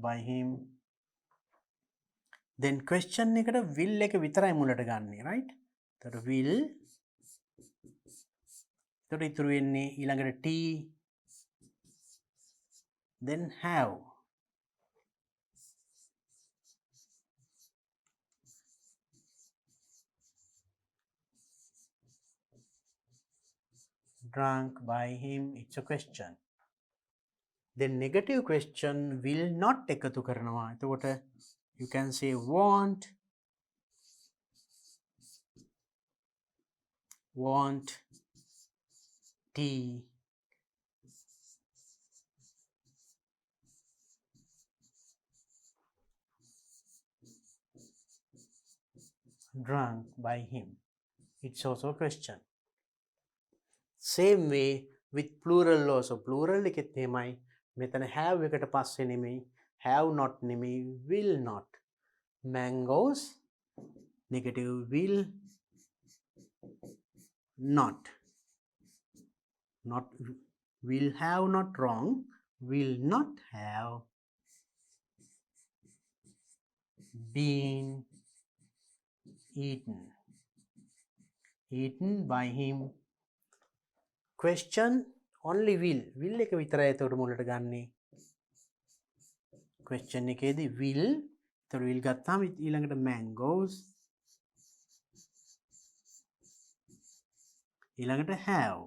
by him. Then question එකට will එක විතරයි මුලට ගන්නෙ, right? එතකොට will, එතකොට ඉතුරු වෙන්නේ ඊළඟට tea, then have. Drunk by him, it's a question. Then negative question will not එකතු කරනවා. එතකොට you can say won't tea drunk by him. It's also a question. Same way with plural also. Plural එකෙත් එහෙමයි. මෙතන have එකට පස්සේ නෙමෙයි, have not නෙමෙයි, will not. Mangoes negative will not will have not wrong, will not have been eaten by him. Question only will එක විතරයි එතකොට මුලට ගන්නෙ. question එකේදී will, එතකොට will ගත්තාම ඊළඟට mangoes, ඊළඟට have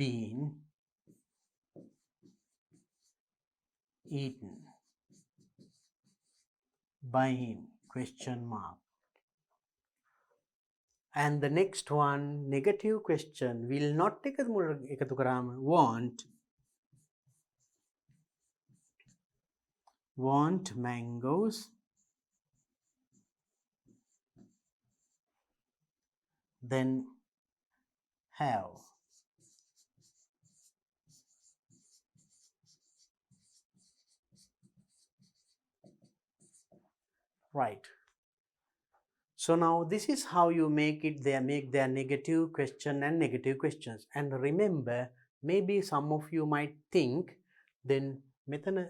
been eaten by him, question mark. And the next one, negative question will not එකතු කරාම want mangoes then have. Right. So now this is how you make their negative question and negative questions. And remember, maybe some of you might think then මෙතන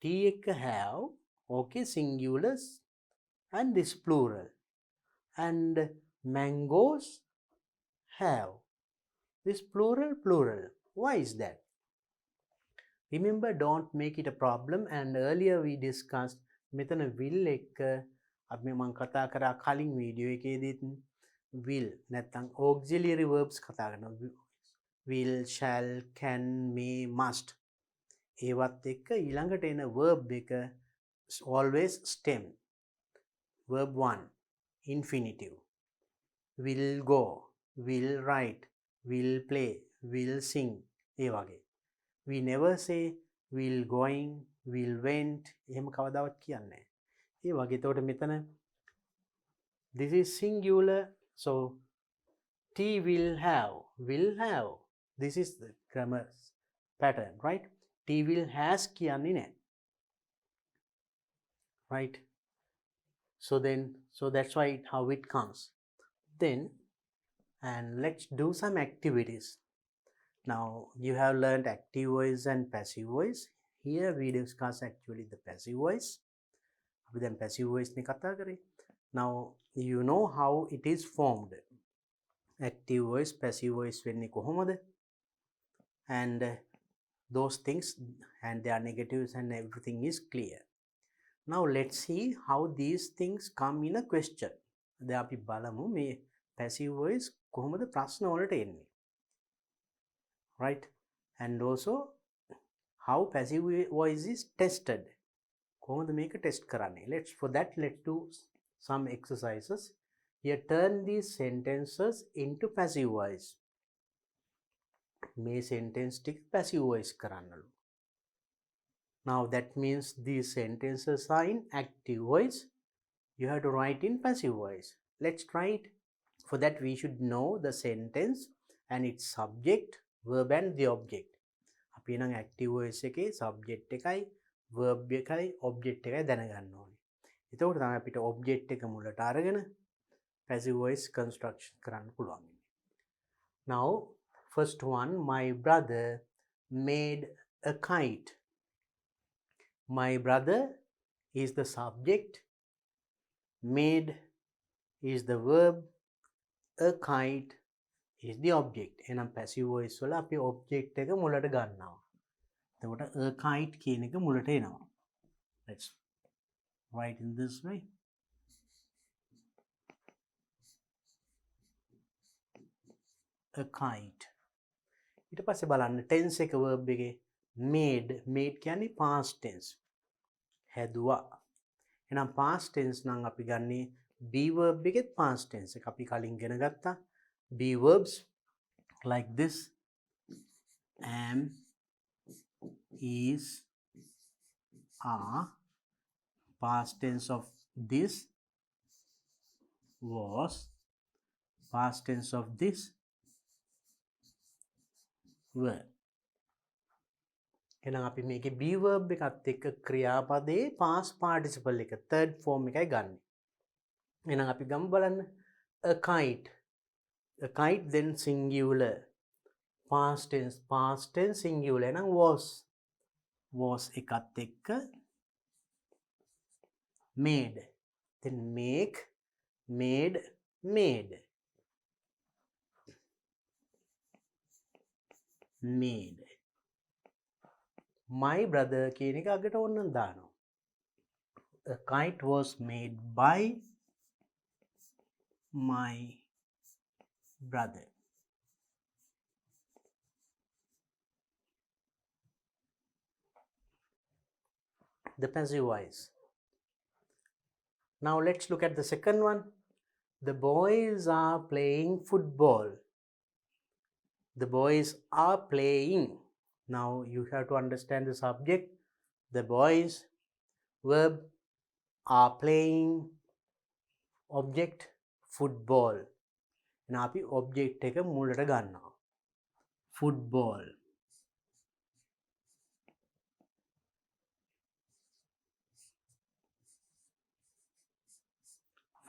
T එක have, okay, singulars and this plural, and mangoes have this plural. Why is that? Remember, don't make it a problem. And earlier we discussed මෙතන will එක අපි මම කතා කරා කලින් video එකේදීත් will නැත්නම් auxiliary verbs කතා කරනවා. will, shall, can, may, must. ඒවත් එක්ක ඊළඟට එන verb එක always stem. verb 1 infinitive. will go, will write, will play, will sing. ඒ වගේ. We never say will going, will went. එහෙම කවදාවත් කියන්නේ නැහැ. ඒ වගේ. එතකොට මෙතන this is singular, so T will have. This is the grammar pattern, right? T will has කියන්නේ නැහැ, right? So that's why how it comes. Then, and let's do some activities. Now you have learned active voice and passive voice. Here we discuss actually the passive voice. අපි දැන් passive voice නේ කතා කරේ. Now you know how it is formed. Active voice, passive voice වෙන්නේ කොහොමද? And those things and their negatives and everything is clear. Now let's see how these things come in a question. දැන් අපි බලමු මේ passive voice කොහොමද ප්‍රශ්න වලට එන්නේ. Right? And also how passive voice is tested. කොහොමද මේක test කරන්නේ? Let's do some exercises. Here turn these sentences into passive voice. මේ sentence ටික passive voice කරන්නලු. Now that means these sentences are in active voice. You have to write in passive voice. Let's try it. For that we should know the sentence and its subject, verb and the object. අපි නම් active voice එකේ subject එකයි verb එකයි object එකයි දැනගන්න ඕනේ. එතකොට තමයි අපිට object එක මුලට අරගෙන passive voice construction කරන්න පුළුවන්. Now first one, my brother made a kite. My brother is the subject, made is the verb, a kite is the object. එහෙනම් passive voice වල අපි object එක මුලට ගන්නවා. එතකොට a kite කියන එක මුලට එනවා. Let's write in this way. A kite. ඊට පස්සේ බලන්න tense එක verb එකේ made කියන්නේ past tense. හැදුවා. එහෙනම් past tense නම් අපි ගන්නේ be verb එකෙත් past tense එක අපි කලින් ඉගෙන ගත්තා. Be verbs like this: am, is, are. Past tense of this was, past tense of this were. එහෙනම් අපි මේකේ be verb එකත් එක්ක ක්‍රියාපදයේ past participle එක third form එකයි ගන්න. එහෙනම් අපි ගමු බලන්න. A kite. A kite then singular. Past tense singular. එහෙනම් was එකත් එක්ක made. Then make, made, made. Made. My brother කියන එක අගට ඕනනම් දානවා. A kite was made by my brother. The passive voice. Now let's look at the second one. The boys are playing football. The boys are playing. Now you have to understand the subject. The boys, verb, are playing, object, football. Now අපි object එක මුලට ගන්නවා. Football.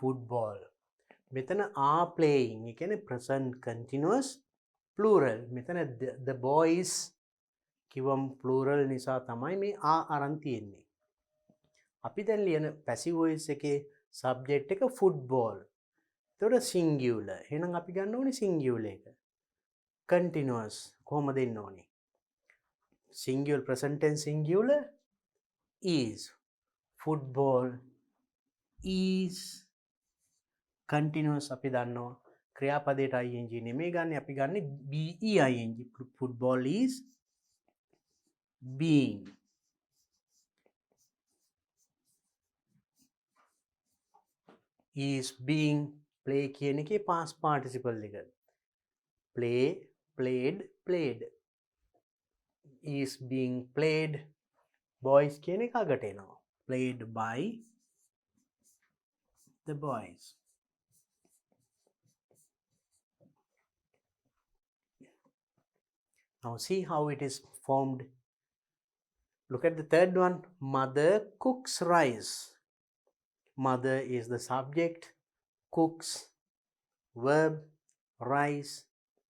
Football. මෙතන are playing. ඒ කියන්නේ present continuous plural. මෙතන the boys කිව්වම plural නිසා තමයි මේ are අරන් තියෙන්නේ. අපි දැන් ලියන passive voice එකේ subject එක football. එතකොට singular. එහෙනම් අපි ගන්න ඕනේ singular එක. Continuous කොහොමද දෙන්න ඕනේ? Singular present tense singular is. Football is. Continuous අපි දන්නවා ක්‍රියාපදයට ing නෙමෙයි ගන්න අපි ගන්නේ be ing. Football is being. Is being. Play කියන එකේ past participle එක. Play, played, played. Is being played. Boys කියන එක අගට එනවා. Played by the boys. Now see how it is formed. Look at the third one. Mother cooks rice. Mother is the subject, cooks, verb, rice,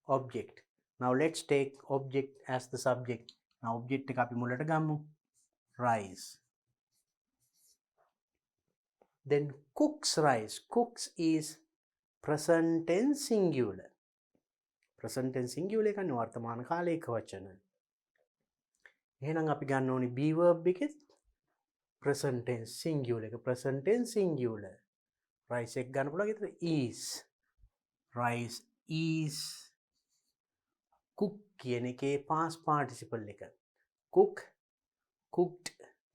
object. Now let's take object as the subject. Now object එක අපි මුලට ගමු. Rice. Then cooks rice. Cooks is present tense singular. Present tense singular එකන්නේ වර්තමාන කාලයක වචන. එහෙනම් අපි ගන්න ඕනේ be verb එකෙත් present tense singular එක. present tense singular. rice එක ගන්න පුළුවන් ඒතර is. rice is cook කියන එකේ past participle එක. cook, cooked,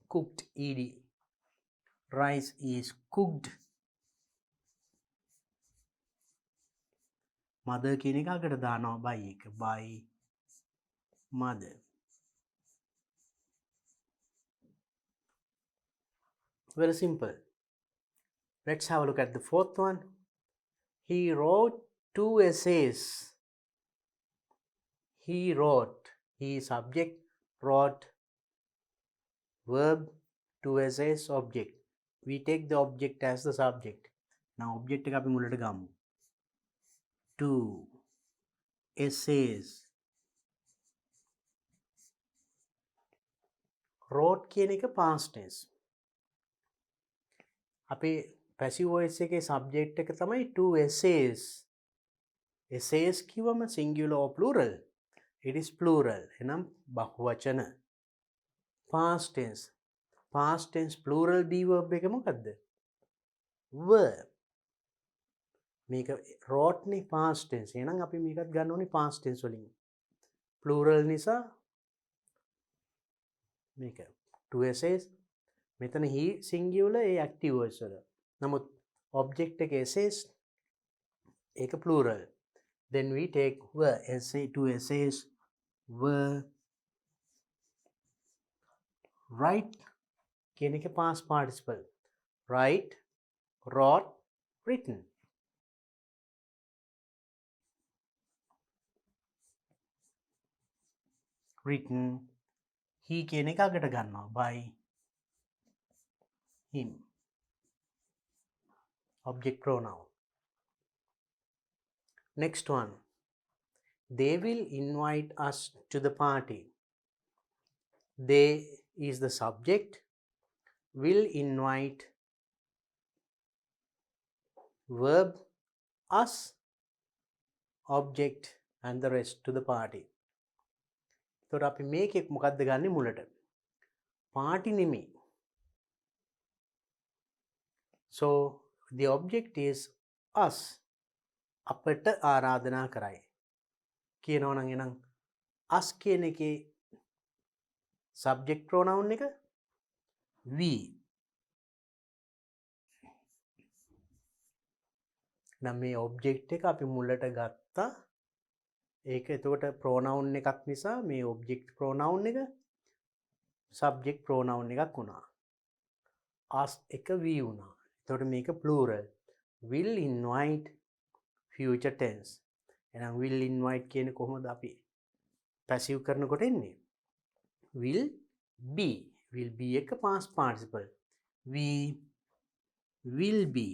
cooked ed. rice is cooked. mother කියන එක අකට දානවා by එක. by mother. Very simple. Let's have a look at the fourth one. He wrote 2 essays. He wrote. He subject, wrote verb, 2 essays object. We take the object as the subject. Now object එක අපි මුලට ගමු. 2 essays. wrote කියන එක past tense. අපේ passive voice එකේ subject එක තමයි 2 essays. essays කිව්වම singular or plural? It is plural. එනම් බහුවචන. past tense. past tense plural be verb එක මොකද්ද? were. මේක wrote නේ past tense. එහෙනම් අපි මේකත් ගන්න ඕනේ past tense වලින්. plural නිසා මේක 2 essays. මෙතන he singular A active voice වල. නමුත් object එක essays ඒක plural. Then we take were. essay, 2 essays were. write කියන එක past participle. write, wrote, written. written. he කියන එක අගට ගන්නවා by him. object pronoun. Next one. They will invite us to the party. They is the subject. Will invite verb, us, object and the rest to the party. එතකොට අපි මේකේ මොකද්ද ගන්නෙ මුලට? party නෙමෙයි. So the object is us. අපට ආරාධනා කරයි. කියනවා නම් එනම් us කියන එකේ subject pronoun එක we. නම් මේ object එක අපි මුලට ගත්තා. ඒක එතකොට pronoun එකක් නිසා මේ object pronoun එක subject pronoun එකක් වුණා. us එක we වුණා. එතකොට මේක plural. will invite future tense. එහෙනම් will invite කියන්නේ කොහොමද අපි passive කරනකොට එන්නේ? will be. will be එක past participle. we will be.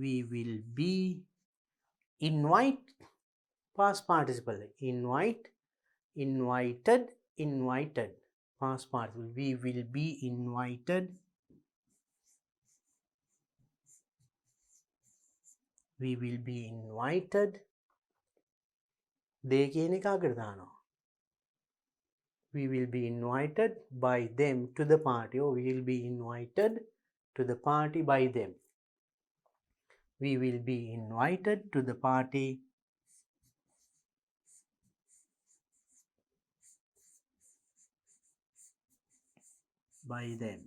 we will be. invite past participle. invite, invited, invited past participle. we will be invited. we will be invited. they කියන එක අගට දානවා. we will be invited by them to the party. or we will be invited to the party by them. we will be invited to the party by them.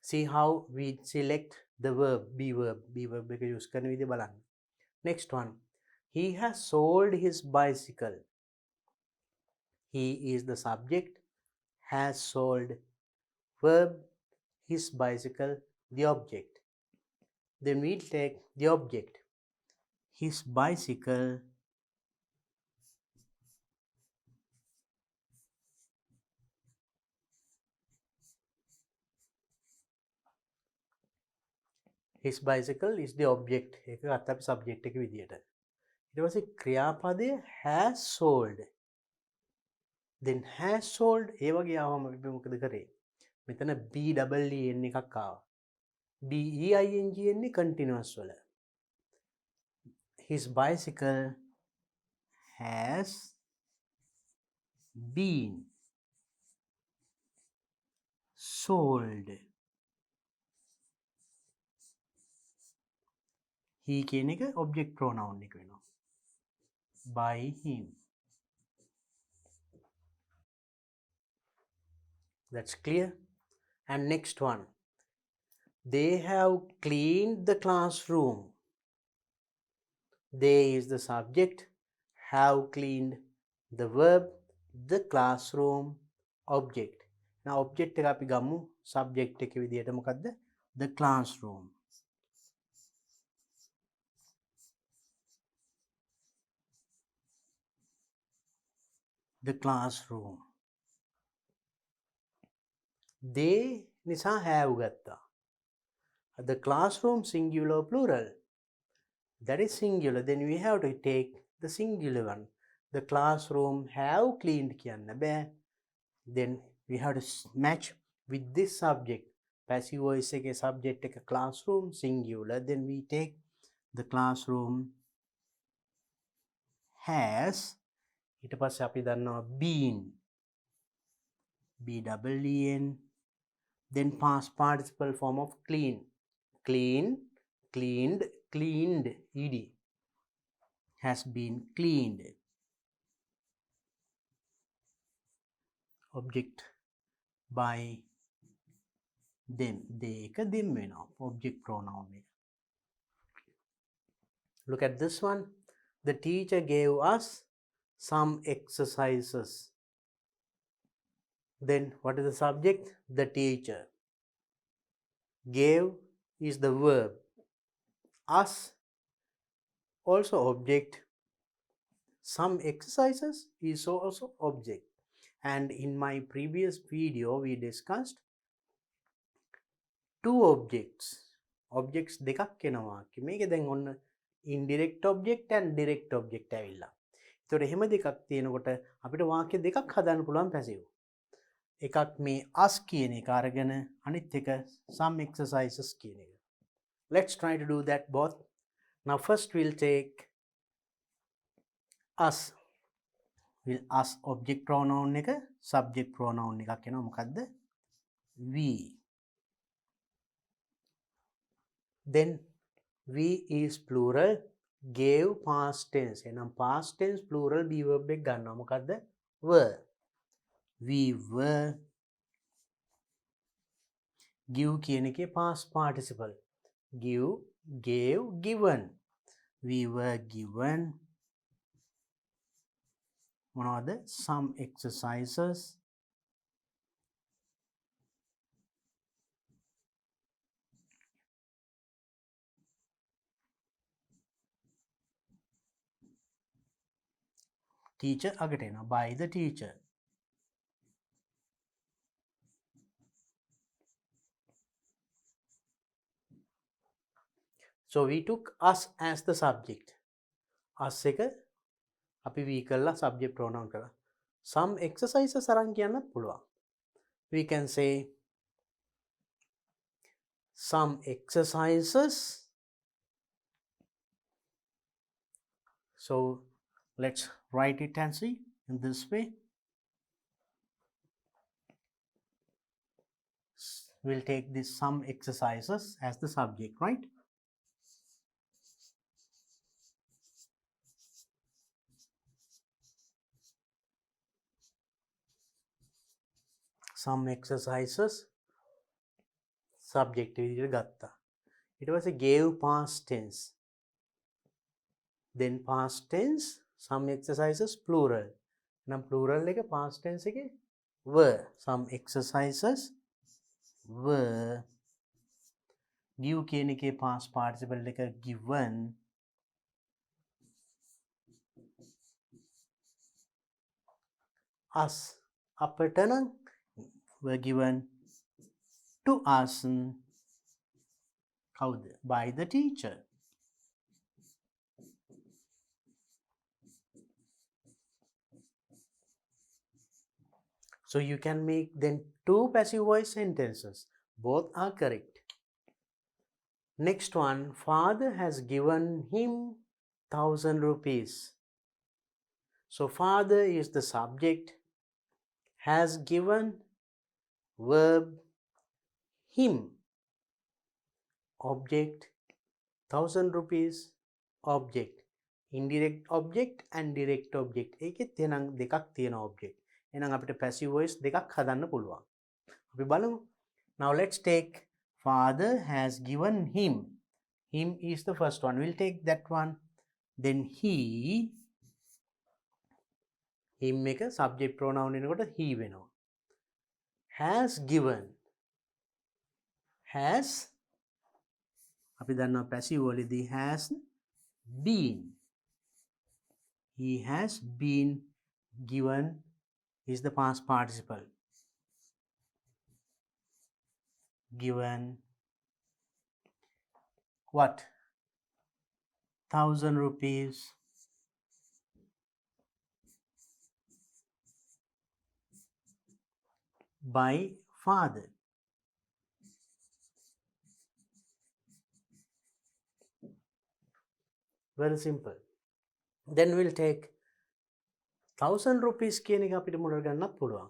See how we select the verb, be verb. be verb එක use කරන විදිහ බලන්න. Next one. He has sold his bicycle. He is the subject. Has sold verb, his bicycle, the object. Then we take the object. His bicycle his bicycle is the object. ඒක ගත්ත අපි subject එක විදියට. ඊට පස්සේ ක්‍රියාපදය has sold. then has sold ඒ වගේ ආවම අපි මොකද කරේ? මෙතන BEEN එකක් ආවා. BEING එන්නේ continuous වල. His bicycle has been sold. He කියන එක object pronoun එක වෙනවා. By him. That's clear. And next one. They have cleaned the classroom. They is the subject. Have cleaned the verb. The classroom object. Now object එක අපි ගමු subject එක විදියට මොකද්ද? The classroom. The classroom. They නිසා have ගත්තා. The classroom singular plural. That is singular. Then we have to take the singular one. The classroom have cleaned කියන්න බෑ. Then we have to match with this subject. Passive voice එකේ subject එක classroom singular. Then we take the classroom has ඊට පස්සේ අපි දන්නවා been. BEEN. Then past participle form of clean. Clean, cleaned, cleaned. ED. Has been cleaned. Object by them. They එක them වෙනවා. Object pronoun එක. Look at this one. The teacher gave us some exercises. Then what is the subject? The teacher. Gave is the verb. Us also object. Some exercises is also object. And in my previous video we discussed two objects. Objects දෙකක් එනවා. මේක දැන් ඔන්න indirect object and direct object ඇවිල්ලා. ඒතකොට එහෙම දෙකක් තියෙනකොට අපිට වාක්‍ය දෙකක් හදන්න පුළුවන් passive. එකක් මේ us කියන එක අරගෙන අනිත් එක some exercises කියන එක. Let's try to do that both. Now first we'll take us. Will us object pronoun එක subject pronoun එකක් වෙනවා. මොකද්ද? we. Then we is plural, gave past tense. එහෙනම් past tense plural be verb එක ගන්නවා. මොකද්ද? were. We were. Give කියන එකේ past participle. Give, gave, given. We were given. මොනවද? Some exercises. Teacher අගට එනවා. By the teacher. So we took us as the subject. Us එක අපි we කළා subject pronoun කළා. Some exercises අරන් කියන්නත් පුළුවන්. We can say some exercises. So let's write it and see in this way. We'll take this some exercises as the subject, right? Some exercises subject විදිහට ගත්තා. ඊට පස්සේ gave past tense. Then past tense some exercises plural. නම් plural එක past tense එකේ were. Some exercises were. Give කියන එකේ past participle එක given. Us අපට නම් were given to us. කවුද? By the teacher. So you can make then two passive voice sentences. Both are correct. Next one, father has given him 1,000 rupees. So father is the subject, has given, verb, him, object, 1,000 rupees, object. Indirect object and direct object. ඒකෙත් එහෙනම් දෙකක් තියෙන object. එහෙනම් අපිට passive voice දෙකක් හදන්න පුළුවන්. අපි බලමු. Now let's take father has given him. Him is the first one. We'll take that one. Then he, him එක subject pronoun එනකොට he වෙනවා. Has given. Has අපි දන්නවා passive වලදී has been. He has been given is the past participle. Given what? 1,000 rupees. By father. Very simple. Then we'll take 1,000 rupees කියන එක අපිට මුලට ගන්නත් පුළුවන්.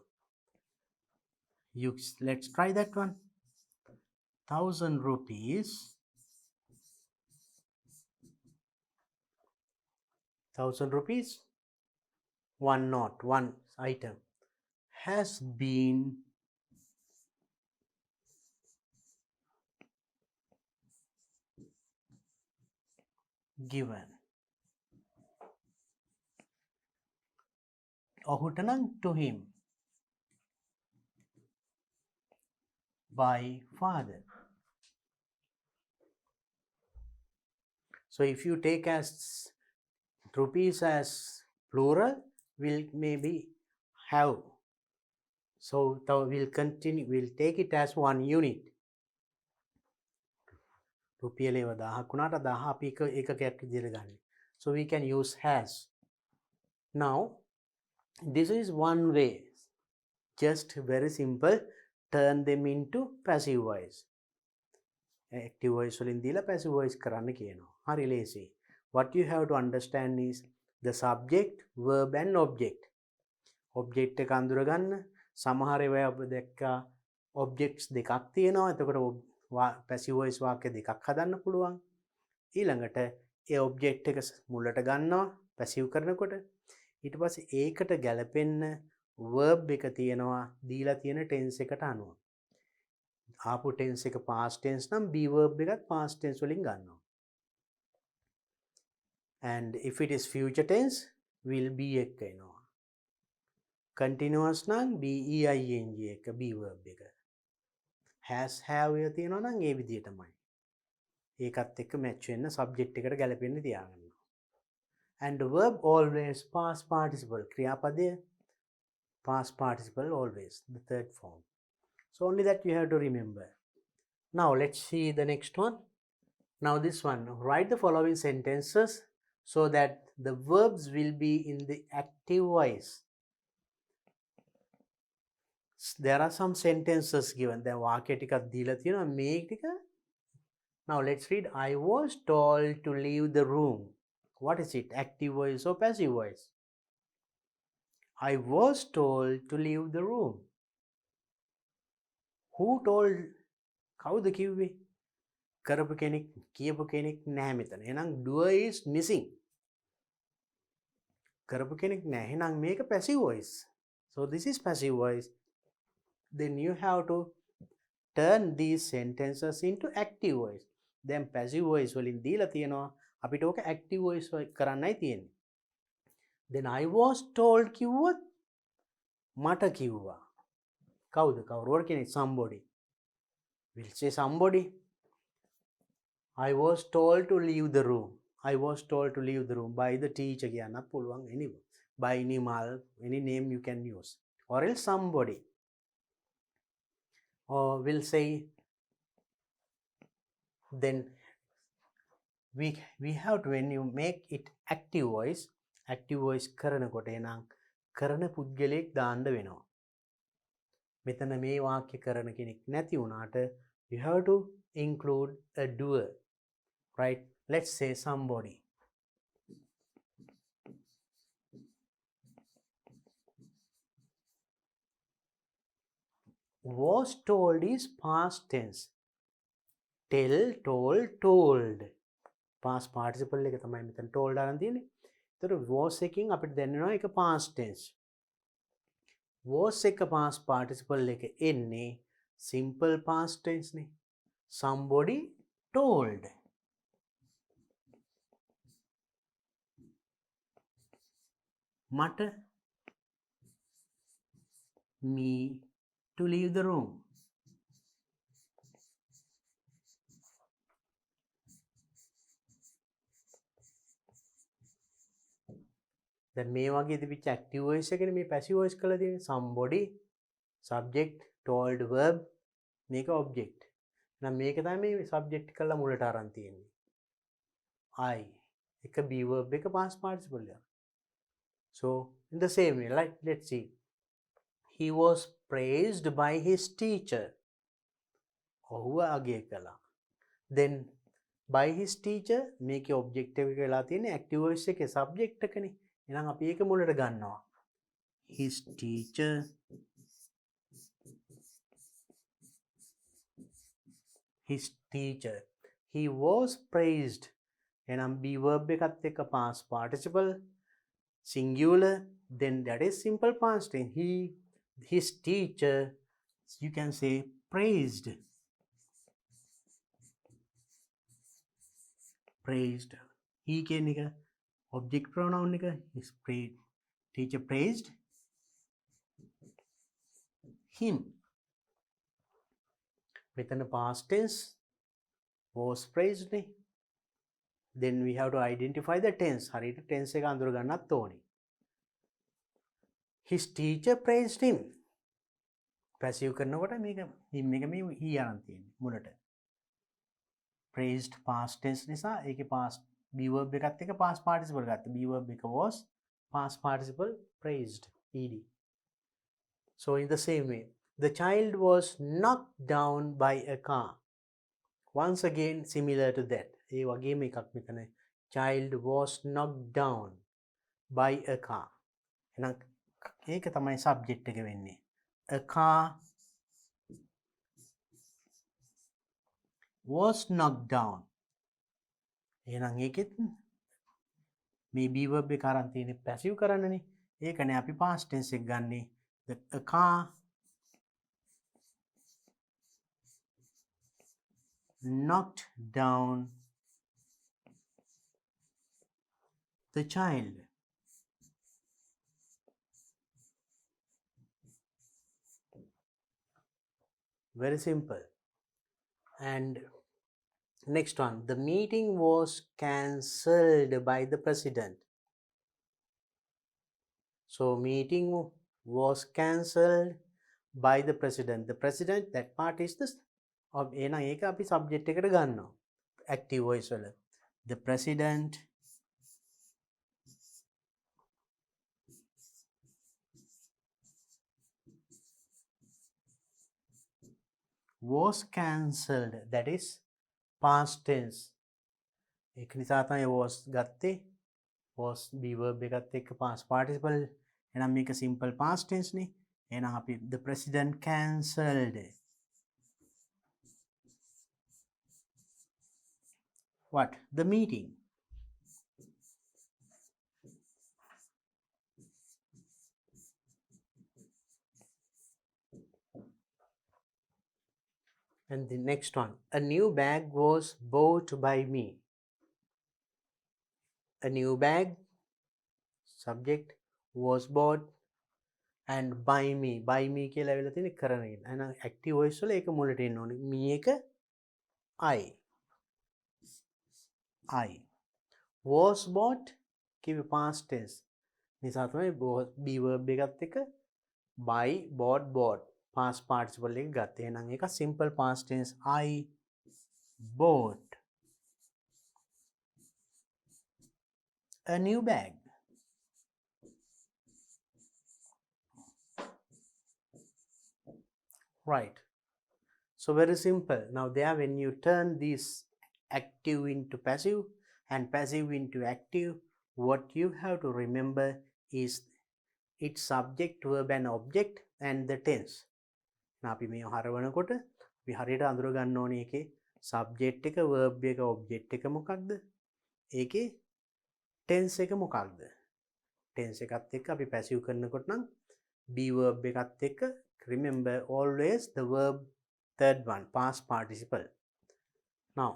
Let's try that one. 1,000 rupees. 1,000 rupees. One note, one item has been given. ඔහුට නම් to him. By father. So if you take as rupees as plural, we'll maybe have. So we'll continue, we'll take it as one unit. රුපියලේව 1000ක් වුණාට 1000 අපි එකකයක් විදිහට ගන්න. So we can use has. Now this is one way. Just very simple. Turn them into passive voice. Active voice වලින් දීලා passive voice කරන්න කියනවා. හරි ලේසි. What you have to understand is the subject, verb and object. Object එක අඳුර ගන්න. සමහර ඒවා ඔබ දැක්කා objects දෙකක් තියෙනවා. එතකොට passive voice වාක්‍ය දෙකක් හදන්න පුළුවන්. ඊළඟට ඒ object එක මුලට ගන්නවා passive කරනකොට. ඊට පස්සේ ඒකට ගැලපෙන්න verb එක තියෙනවා දීලා තියෙන tense එකට අනුව. ආපු tense එක past tense නම් be verb එකත් past tense වලින් ගන්නවා. And if it is future tense will be එක එනවා. Continuous නම් being එක be verb එක. Has have එක තියෙනවා නම් ඒ විදිහටමයි. ඒකත් එක්ක match වෙන්න subject එකට ගැලපෙන්න තියාගන්නවා. And the verb always past participle. ක්‍රියාපදය past participle always, the third form. So only that you have to remember. Now let's see the next one. Now this one, write the following sentences so that the verbs will be in the active voice. There are some sentences given. දැන් වාක්‍ය ටිකක් දීලා තියෙනවා මේ ටික. Now let's read. I was told to leave the room. What is it? Active voice or passive voice? I was told to leave the room. Who told? කවුද කිව්වේ? කරපු කෙනෙක් කියපු කෙනෙක් නැහැ මෙතන. එහෙනම් doer is missing. කරපු කෙනෙක් නැහැ. එහෙනම් මේක passive voice. So this is passive voice. Then you have to turn these sentences into active voice. Then passive voice වලින් දීලා තියෙනවා අපිට ඕක active voice කරන්නයි තියෙන්නේ. Then I was told කිව්වොත් මට කිව්වා. කවුද? කවුරුවර කෙනෙක්? Somebody. We'll say somebody. I was told to leave the room. I was told to leave the room by the teacher කියන්නත් පුළුවන් anyway. By any name you can use. Or else somebody. Or we'll say then we have to, when you make it active voice කරනකොට එනම් කරන පුද්ගලයෙක් දාන්න වෙනවා. මෙතන මේ වාක්‍ය කරන කෙනෙක් නැති වුණාට you have to include a doer, right? Let's say somebody was told is past tense. Tell, told past participle එක තමයි මෙතන told අරන් තියෙන්නේ. ඒතර was එකකින් අපිට දැනෙනවා ඒක past tense. was එක past participle එක එන්නේ simple past tense නේ. Somebody told. මට me to leave the room. දැන් මේ වගේ තිබිච්ච active voice එකනේ මේ passive voice කරලා තියෙන්නේ. somebody subject told verb මේක object. එහෙනම් මේක තමයි මේ subject කරලා මුලට අරන් තියෙන්නේ. I එක be verb එක past participle එක. So in the same way, like let's see, he was praised by his teacher. ඔහුව අගය කළා. Then by his teacher මේකේ object එක වෙලා තියෙන්නේ active voice එකේ subject එකනේ. එහෙනම් අපි ඒක මුලට ගන්නවා. his teacher he was praised. එහෙනම් be verb එකත් එක්ක past participle singular, then that is simple past tense. His teacher, you can say praised. He කියන එක object pronoun එක is praised. Teacher praised him. මෙතන past tense was praised නේ. Then we have to identify the tense. හරියට tense එක අඳුර ගන්නත් ඕනේ. His teacher praised him. passive කරනකොට මේක him එක මේ he අරන් තියෙන්නේ මුලට. praised past tense නිසා ඒකේ past be verb එකත් එක්ක past participle ගත්තා. be verb එක was past participle praised ed. So in the same way, the child was knocked down by a car. Once again similar to that. ඒ වගේම එකක් මෙතන child was knocked down by a car. එහෙනම් ඒක තමයි subject එක වෙන්නේ. A car was knocked down. එහෙනම් ඒකෙත් මේ be verb එක අරන් තියෙන්නේ passive කරන්නනේ. ඒකනේ අපි past tense එක ගන්නෙ. A car knocked down the child. Very simple. And next one, the meeting was cancelled by the president. So meeting was cancelled by the president. The president, that part is this. එහෙනම් ඒක අපි subject එකට ගන්නවා. active voice වල. The president was cancelled. That is past tense. ඒක නිසා තමයි was ගත්තේ. was be verb එකත් එක්ක past participle. එහෙනම් මේක simple past tense නේ. එහෙනම් අපි the president cancelled what? The meeting. And the next one, a new bag was bought by me. A new bag, subject, was bought, and by me. By me කියලා වෙලා තියෙන්නේ කරන එක. එහෙනම් active voice වල ඒක මුලට එන්න ඕනේ. me එක I. Was bought කිව්වේ past tense. නිසා තමයි be verb එකත් එක්ක by, bought past participle එක ගත්තේ. එහෙනම් ඒක simple past tense I bought a new bag. Right. So very simple. Now there when you turn this active into passive and passive into active, what you have to remember is its subject, verb and object and the tense. අපි මේ හරවනකොට අපි හරියට අඳුර ගන්න ඕනේ ඒකේ subject එක, verb එක, object එක මොකක්ද? ඒකේ tense එක මොකක්ද? tense එකත් එක්ක අපි passive කරනකොට නම් be verb එකත් එක්ක remember always the verb third one, past participle. Now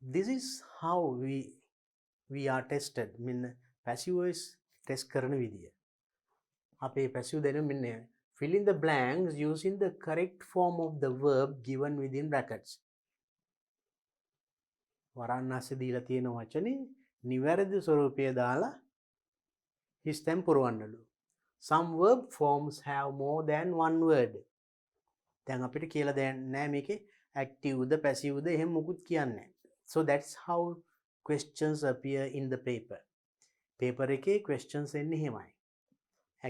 this is how we are tested. මෙන්න passive voice test කරන විදිය. අපේ passive දෙන මෙන්න fill in the blanks using the correct form of the verb given within brackets. වරන්නාසේ දීලා තියෙන වචනේ නිවැරදි ස්වරූපය දාලා හිස්තැන් පුරවන්නලු. Some verb forms have more than one word. දැන් අපිට කියලා දෙන්නේ නැහැ මේකේ active ද passive ද එහෙම මොකුත් කියන්නේ. So that's how questions appear in the paper. paper එකේ questions එන්නේ එහෙමයි.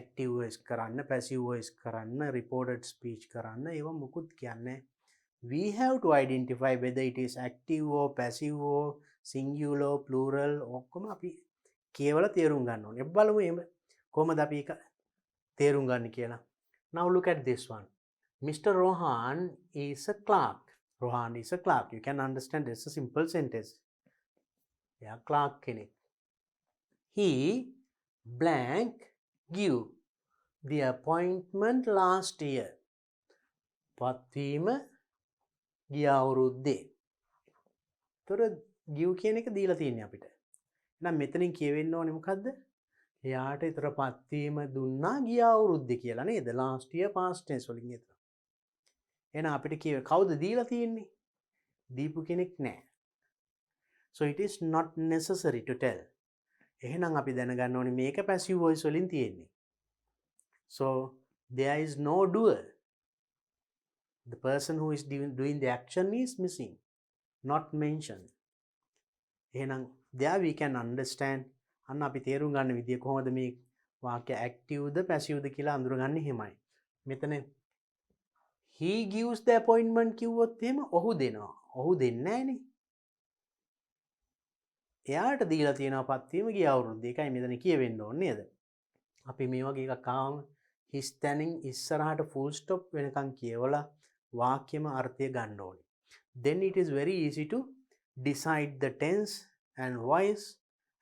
active voice කරන්න, passive voice කරන්න, reported speech කරන්න ඒවා මොකුත් කියන්නේ. We have to identify whether it is active or passive or singular plural ඔක්කොම අපි කියවලා තේරුම් ගන්න ඕනේ. බලමු එහෙම කොහමද අපි ඒක තේරුම් ගන්න කියලා. Now look at this one. Mr. Rohan is a clerk. Rohan is a clerk. You can understand it's a simple sentence. Yeah, clerk කෙනෙක්. He blank give the appointment last year. පත්වීම ගිය අවුරුද්දේ. තොර give කියන එක දීලා තියෙන්නේ අපිට. එහෙනම් මෙතනින් කියවෙන්න ඕනේ මොකද්ද? එයාට ඊතර පත්වීම දුන්නා ගිය අවුරුද්දේ කියලා නේද? last year past tense වලින් ඊතර. එහෙනම් අපිට කියව කවුද දීලා තියෙන්නේ? දීපු කෙනෙක් නැහැ. So it is not necessary to tell. එහෙනම් අපි දැනගන්න ඕනේ මේක passive voice වලින් තියෙන්නේ. So there is no doer. The person who is doing the action is missing, not mentioned. එහෙනම් there we can understand අන්න අපි තේරුම් ගන්න විදිය කොහොමද මේ වාක්‍ය active ද passive ද කියලා අඳුරගන්නේ එහෙමයි. මෙතන he gives the appointment කිව්වොත් එහෙම ඔහු දෙනවා. ඔහු දෙන්නේ නැහනේ. එයාට දීලා තියෙනවා පත්වීම ගිය අවුරුද්දේ. ඒකයි මෙතන කියවෙන්න ඕනේ නේද? අපි මේ වගේ එකක් ආවම his standing ඉස්සරහට full stop වෙනකන් කියවලා වාක්‍යෙම අර්ථය ගන්න ඕනේ. Then it is very easy to decide the tense and voice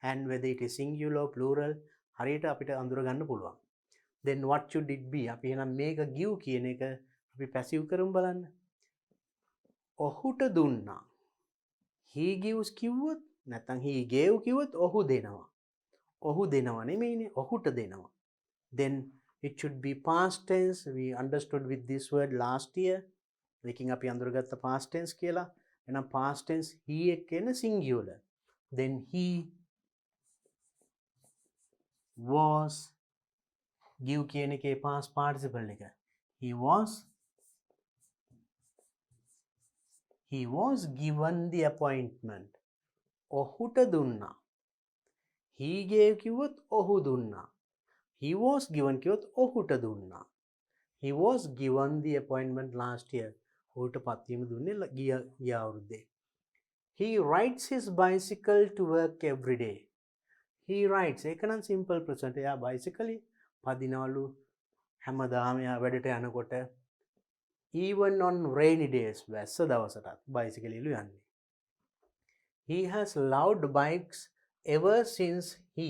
and whether it is singular plural හරියට අපිට අඳුර ගන්න පුළුවන්. Then what should it be? අපි එහෙනම් මේක give කියන එක අපි passive කරමු බලන්න. ඔහුට දුන්නා. he gives කිව්වොත් නැත්නම් he gave කිව්වොත් ඔහු දෙනවා. ඔහු දෙනවා නෙමෙයිනේ ඔහුට දෙනවා. Then it should be past tense. We understood with this word last year. මේකෙන් අපි අඳුරගත්ත past tense කියලා. එහෙනම් past tense he එක එන singular. Then he was give කියන එකේ past participle එක. He was given the appointment. ඔහුට දුන්නා. He gave කිව්වොත් ඔහු දුන්නා. He was given කිව්වොත් ඔහුට දුන්නා. He was given the appointment last year. ඔහුට පත්වීම දුන්නේ ගිය අවුරුද්දේ. He rides his bicycle to work every day. He rides. ඒක නම් simple present. එයා bicycle පදිනවලු හැමදාම එයා වැඩට යනකොට. Even on rainy days. වැස්ස දවසටත් bicycle ඉලු යන්නේ. He has loved bikes ever since he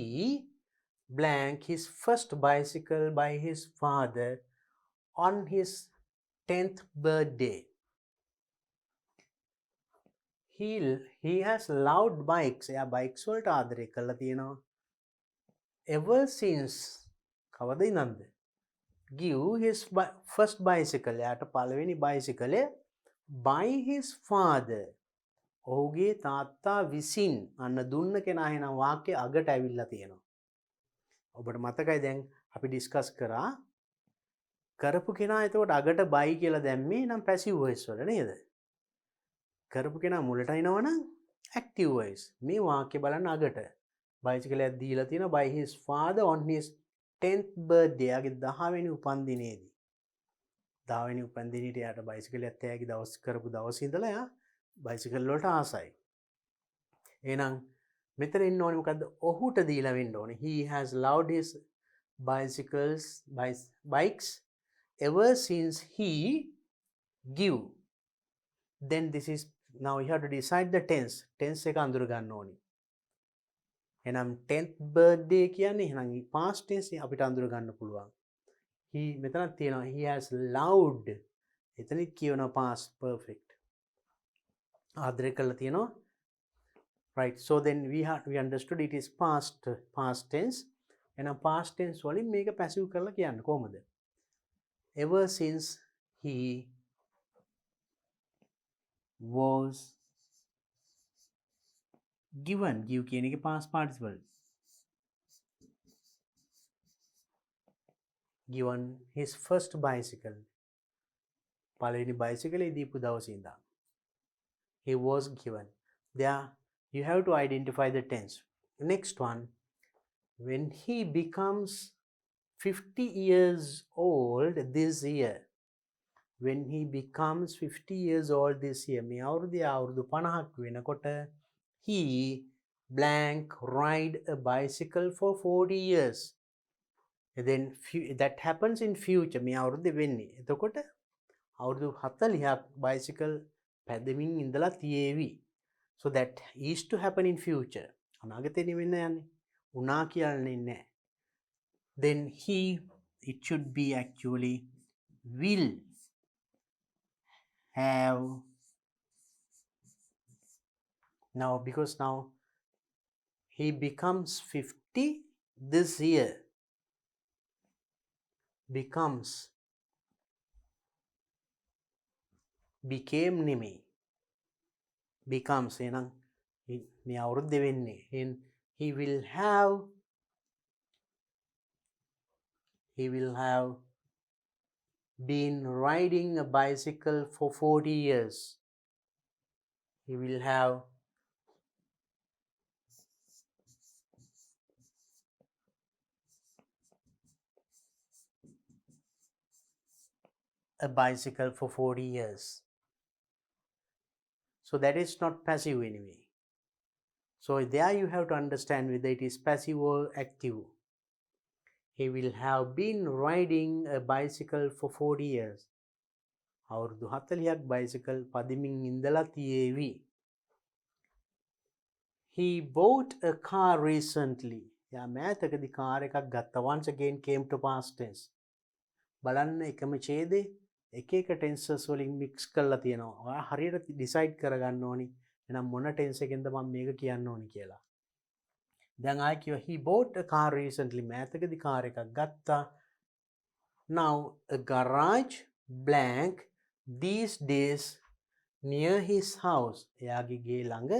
blank his first bicycle by his father on his 10th birthday. He has loved bikes. එයා bikes වලට ආදරය කරලා තියෙනවා. Ever since කවද ඉඳන්ද? Give his first bicycle. එයාට පළවෙනි bicycle by his father. ඔහුගේ තාත්තා විසින් අන්න දුන්න කෙනා එහෙනම් වාක්‍ය අගට ඇවිල්ලා තියෙනවා. ඔබට මතකයි දැන් අපි ඩිස්කස් කරා කරපු කෙනා එතකොට අගට බයි කියලා දැම්මේ නම් පැසිව් වොයිස් වල නේද? කරපු කෙනා මුලට එනවනම් active voice. මේ වාක්‍ය බලන්න අගට. බයිසිකලයක් දීලා තියෙනවා by his father on his 10th birthday. යාගේ 10 වෙනි උපන්දිනේදී. 10 වෙනි උපන්දිනේට යාට බයිසිකලයක් තෑගි දවස් කරපු දවසේ ඉඳලා යා බයිසිකල් වලට ආසයි. එහෙනම් මෙතන ඉන්න ඕනේ මොකද්ද? ඔහුට දීලා වෙන්න ඕනේ. He has loved his bikes ever since he give. Then this is now you have to decide the tense. Tense එක අඳුර ගන්න ඕනේ. එහෙනම් 10th birthday කියන්නේ එහෙනම් past tense අපිට අඳුර ගන්න පුළුවන්. He මෙතනක් තියෙනවා he has loved. එතනත් කියනවා past perfect. ආදරය කළා තියෙනවා. Right, so then we understood it is past tense. එහෙනම් past tense වලින් මේක passive කරලා කියන්න කොහොමද? Ever since he was given. Give කියන එකේ past participle. Given his first bicycle. පළවෙනි bicycle දීපු දවසේ ඉඳන්. He was given. There you have to identify the tense. Next one, when he becomes 50 years old this year. When he becomes 50 years old this year. මේ අවුරුදු 50ක් වෙනකොට he blank ride a bicycle for 40 years. And then that happens in future. මේ අවුරුද්දේ වෙන්නේ. එතකොට අවුරුදු 40ක් bicycle පැදමින් ඉඳලා තියේවි. So that is to happen in future. අනාගතේ වෙන්න යන්නේ. උනා කියන්නේ නැහැ. Then it should be actually will have. Now because now he becomes 50 this year. Became නෙමෙයි. Becomes එහෙනම් මේ අවුරුද්දේ වෙන්නේ. He will have been riding a bicycle for 40 years. He will have a bicycle for 40 years. So that is not passive anyway. So there you have to understand whether it is passive or active. He will have been riding a bicycle for 40 years. අවුරුදු 40ක් bicycle පදිමින් ඉඳලා තියේවි. He bought a car recently. යා මෑතකදී car එකක් ගත්තා. Once again came to past tense. බලන්න එකම ඡේදේ එක එක tenses වලින් mix කරලා තියෙනවා. ඔයා හරියට decide කරගන්න ඕනි. එහෙනම් මොන tense එකෙන්ද මම මේක කියන්න ඕනි කියලා. දැන් ආයි කිව්වා he bought a car recently. මෑතකදී කාර් එකක් ගත්තා. Now a garage blank these days near his house. එයාගේ ගේ ළඟ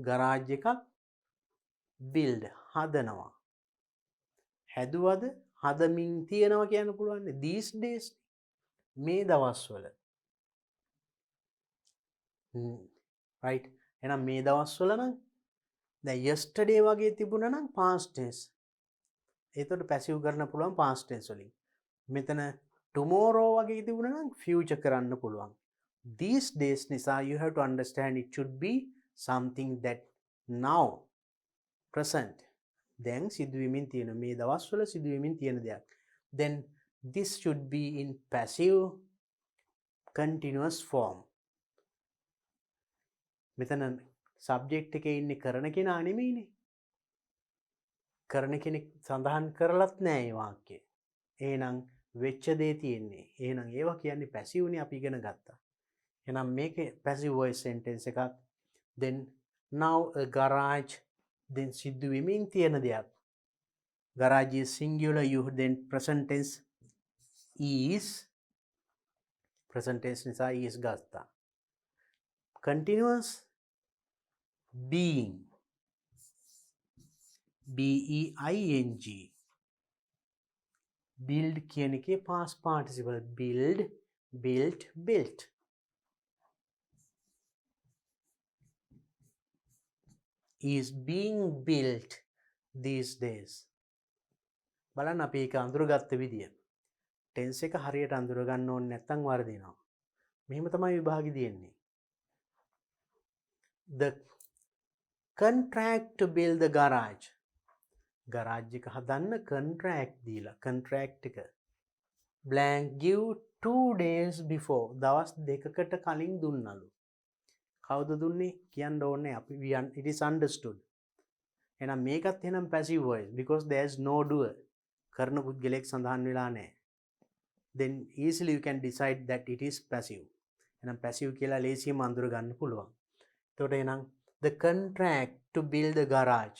garage එකක් build හදනවා. හැදුවද හදමින් තියෙනවා කියන්න පුළුවන්. These days මේ දවස්වල. right, එහෙනම් මේ දවස්වල නම් දැන් yesterday වගේ තිබුණා නම් past tense. ඒතකොට passive කරන්න පුළුවන් past tense වලින්. මෙතන tomorrow වගේ තිබුණා නම් future කරන්න පුළුවන්. These days නිසා you have to understand it should be something that now present. දැන් සිදුවෙමින් තියෙන මේ දවස්වල සිදුවෙමින් තියෙන දෙයක්. Then this should be in passive continuous form. මෙතන subject එකේ ඉන්නේ කරන කෙනා නෙමෙයිනේ. කරන කෙනෙක් සඳහන් කරලත් නෑ මේ වාක්‍යය. එහෙනම් වෙච්ච දේ තියෙන්නේ. එහෙනම් ඒවා කියන්නේ passive නේ අපි ඉගෙන ගත්තා. එහෙනම් මේකේ passive voice sentence එකක්. Then now a garage. Then සිද්ධ වෙමින් තියෙන දෙයක්. Garage is singular. You then present tense is. Present tense නිසා is ගත්තා. Continuous being. B-E-I-N-G. Build කියන එකේ past participle. Build, built, built. is being built these days. බලන්න අපි ඒක අඳුරගත්ත විදිය. ටෙන්ස් එක හරියට අඳුරගන්න ඕනේ නැත්නම් වරදිනවා. මෙහෙම තමයි විභාගෙ දෙන්නේ. The contract to build the garage. garage එක හදන්න contract දීලා contract එක blank give 2 days before දවස් දෙකකට කලින් දුන්නලු. කවුද දුන්නේ කියන්න ඕනේ අපි it is understood. එහෙනම් මේකත් එහෙනම් passive voice because there is no doer. කරන පුද්ගලයෙක් සඳහන් වෙලා නැහැ. Then easily you can decide that it is passive. එහෙනම් passive කියලා ලේසියෙන්ම අඳුර ගන්න පුළුවන්. එතකොට එහෙනම් the contract to build the garage.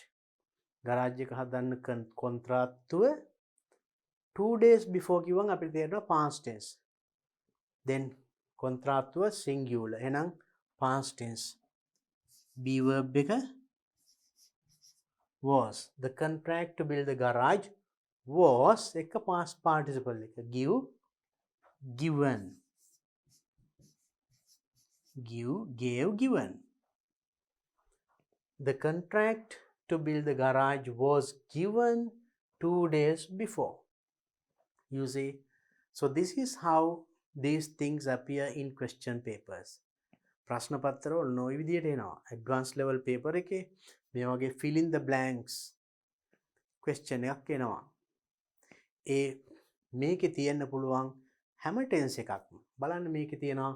garage එක හදන්න කොන්ත්‍රාත්තුව 2 days before කිව්වම අපිට තේරෙනවා past tense. Then කොන්ත්‍රාත්තුව singular. එහෙනම් past tense. be verb එක was. The contract to build the garage was එක past participle එක give given. give gave given. The contract to build the garage was given 2 days before. You see, so this is how these things appear in question papers. ප්‍රශ්න පත්‍රවල නොයි විදියට එනවා. advanced level paper එකේ මේ වගේ fill in the blanks question එකක් එනවා. ඒ මේකේ තියෙන්න පුළුවන් හැම tense එකක්ම. බලන්න මේකේ තියෙනවා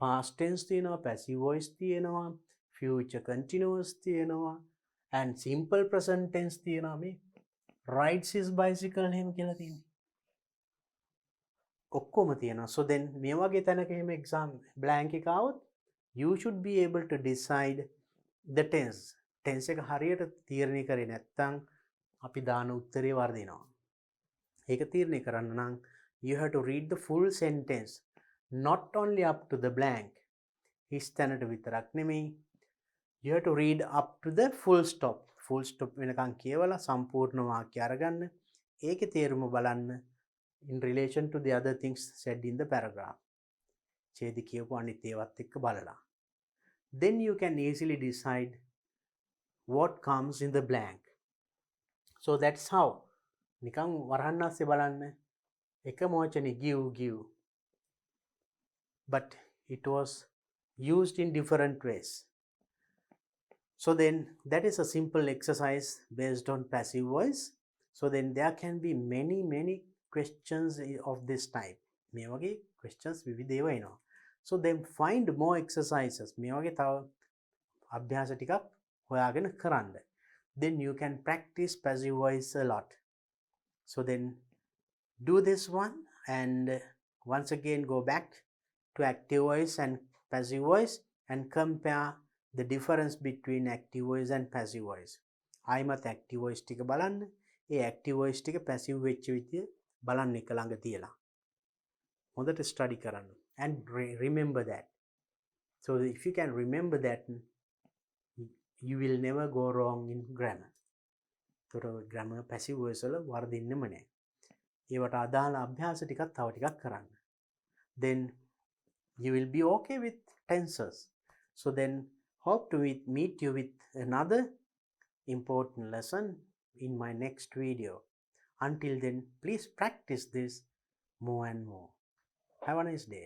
past tense තියෙනවා, passive voice තියෙනවා, future continuous තියෙනවා and simple present tense තියෙනවා. මේ rides his bicycle එහෙම කියලා තියෙනවා. ඔක්කොම තියෙනවා. So then මේ වගේ තැනක එහෙම exam blank එක આવොත් you should be able to decide the tense. tense එක හරියට තීරණය කරේ නැත්නම් අපි දාන උත්තරේ වර්ධිනවා. ඒක තීරණය කරන්න නම් you have to read the full sentence, not only up to the blank. හිස් තැනට විතරක් නෙමෙයි. You have to read up to the full stop. full stop වෙනකන් කියවලා සම්පූර්ණ වාක්‍ය අරගන්න. ඒකේ තේරුම බලන්න in relation to the other things said in the paragraph. ඡේද කියපු අනිත් ඒවත් එක්ක බලලා. Then you can easily decide what comes in the blank. So that's how. නිකන් වරහන් ASCII බලන්න. එකම වචනේ give. But it was used in different ways. So then that is a simple exercise based on passive voice. So then there can be many questions of this type. මේ වගේ questions විවිධ ඒවා එනවා. So then find more exercises. මේ වගේ තව අභ්‍යාස ටිකක් හොයාගෙන කරන්න. Then you can practice passive voice a lot. So then do this one and once again go back to active voice and passive voice and compare the difference between active voice and passive voice. ආයිමත් active voice ටික බලන්න. ඒ active voice ටික passive වෙච්ච විදිය බලන්න එක ළඟ තියලා. හොඳට study කරන්න. And remember that. So if you can remember that, you will never go wrong in grammar. So grammar passive voice වල වර්ධින්නෙම නැහැ. ඒවට අදාළ අභ්‍යාස ටිකක් තව ටිකක් කරන්න. Then you will be okay with tenses. So then hope to meet you with another important lesson in my next video. Until then, please practice this more and more. Have a nice day.